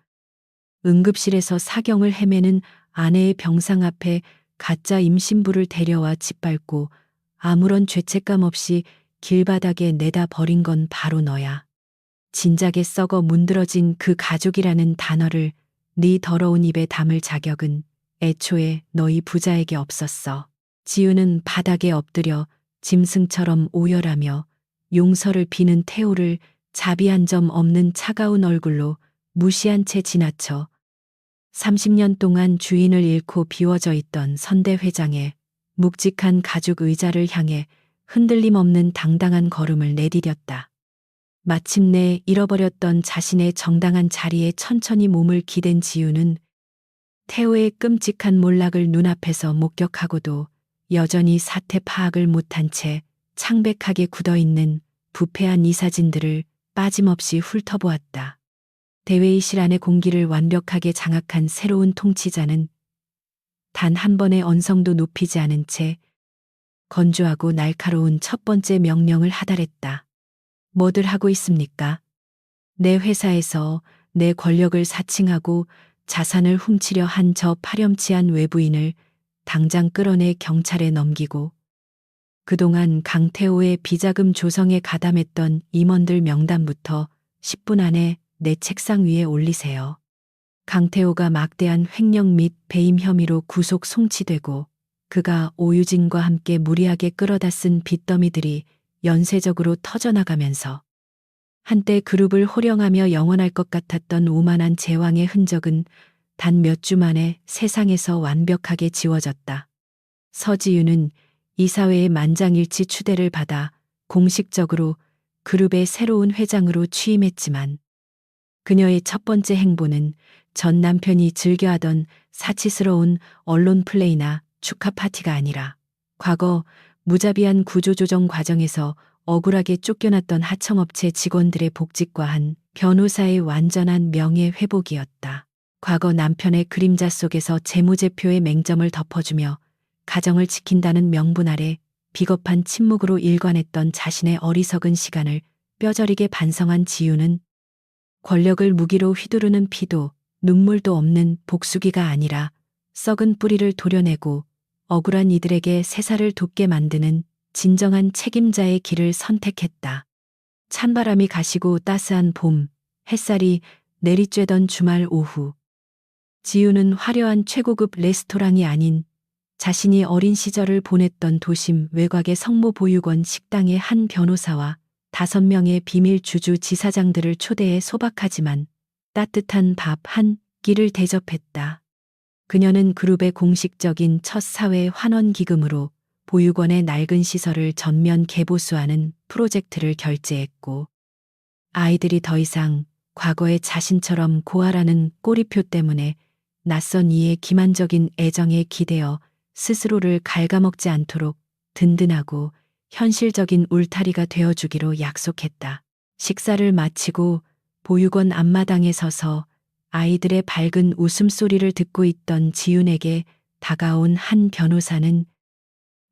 응급실에서 사경을 헤매는 아내의 병상 앞에 가짜 임신부를 데려와 짓밟고 아무런 죄책감 없이 길바닥에 내다 버린 건 바로 너야. 진작에 썩어 문드러진 그 가족이라는 단어를 네 더러운 입에 담을 자격은 애초에 너희 부자에게 없었어. 지우는 바닥에 엎드려 짐승처럼 오열하며 용서를 비는 태호를 자비 한 점 없는 차가운 얼굴로 무시한 채 지나쳐 30년 동안 주인을 잃고 비워져 있던 선대 회장의 묵직한 가죽 의자를 향해 흔들림 없는 당당한 걸음을 내디뎠다. 마침내 잃어버렸던 자신의 정당한 자리에 천천히 몸을 기댄 지우는 태호의 끔찍한 몰락을 눈앞에서 목격하고도 여전히 사태 파악을 못한 채 창백하게 굳어있는 부패한 이사진들을 빠짐없이 훑어보았다. 대회의실 안의 공기를 완벽하게 장악한 새로운 통치자는 단 한 번의 언성도 높이지 않은 채 건조하고 날카로운 첫 번째 명령을 하달했다. 뭐들 하고 있습니까? 내 회사에서 내 권력을 사칭하고 자산을 훔치려 한 저 파렴치한 외부인을 당장 끌어내 경찰에 넘기고 그동안 강태호의 비자금 조성에 가담했던 임원들 명단부터 10분 안에 내 책상 위에 올리세요. 강태호가 막대한 횡령 및 배임 혐의로 구속 송치되고 그가 오유진과 함께 무리하게 끌어다 쓴 빚더미들이 연쇄적으로 터져나가면서 한때 그룹을 호령하며 영원할 것 같았던 오만한 제왕의 흔적은 단 몇 주 만에 세상에서 완벽하게 지워졌다. 서지윤은 이사회의 만장일치 추대를 받아 공식적으로 그룹의 새로운 회장으로 취임했지만 그녀의 첫 번째 행보는 전 남편이 즐겨하던 사치스러운 언론 플레이나 축하 파티가 아니라 과거 무자비한 구조조정 과정에서 억울하게 쫓겨났던 하청업체 직원들의 복직과 한 변호사의 완전한 명예 회복이었다. 과거 남편의 그림자 속에서 재무제표의 맹점을 덮어주며 가정을 지킨다는 명분 아래 비겁한 침묵으로 일관했던 자신의 어리석은 시간을 뼈저리게 반성한 지우는 권력을 무기로 휘두르는 피도 눈물도 없는 복수기가 아니라 썩은 뿌리를 도려내고 억울한 이들에게 새살을 돋게 만드는 진정한 책임자의 길을 선택했다. 찬바람이 가시고 따스한 봄, 햇살이 내리쬐던 주말 오후. 지우는 화려한 최고급 레스토랑이 아닌 자신이 어린 시절을 보냈던 도심 외곽의 성모보육원 식당의 한 변호사와 5명의 비밀 주주 지사장들을 초대해 소박하지만 따뜻한 밥 한 끼를 대접했다. 그녀는 그룹의 공식적인 첫 사회 환원 기금으로 보육원의 낡은 시설을 전면 개보수하는 프로젝트를 결제했고 아이들이 더 이상 과거의 자신처럼 고아라는 꼬리표 때문에 낯선 이의 기만적인 애정에 기대어 스스로를 갉아먹지 않도록 든든하고 현실적인 울타리가 되어주기로 약속했다. 식사를 마치고 보육원 앞마당에 서서 아이들의 밝은 웃음소리를 듣고 있던 지윤에게 다가온 한 변호사는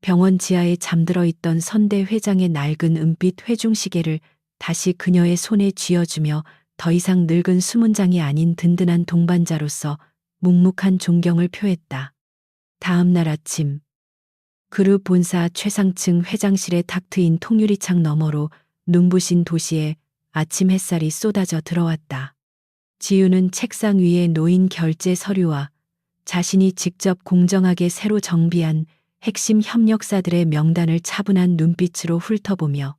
병원 지하에 잠들어 있던 선대 회장의 낡은 은빛 회중시계를 다시 그녀의 손에 쥐어주며 더 이상 늙은 수문장이 아닌 든든한 동반자로서 묵묵한 존경을 표했다. 다음 날 아침 그룹 본사 최상층 회장실에 탁 트인 통유리창 너머로 눈부신 도시에 아침 햇살이 쏟아져 들어왔다. 지우는 책상 위에 놓인 결제 서류와 자신이 직접 공정하게 새로 정비한 핵심 협력사들의 명단을 차분한 눈빛으로 훑어보며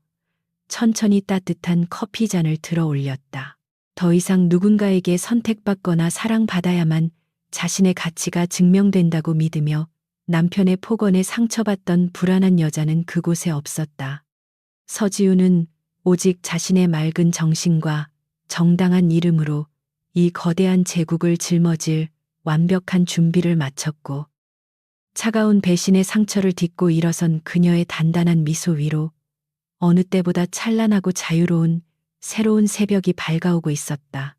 천천히 따뜻한 커피 잔을 들어 올렸다. 더 이상 누군가에게 선택받거나 사랑받아야만 자신의 가치가 증명된다고 믿으며 남편의 폭언에 상처받던 불안한 여자는 그곳에 없었다. 서지우는 오직 자신의 맑은 정신과 정당한 이름으로 이 거대한 제국을 짊어질 완벽한 준비를 마쳤고 차가운 배신의 상처를 딛고 일어선 그녀의 단단한 미소 위로 어느 때보다 찬란하고 자유로운 새로운 새벽이 밝아오고 있었다.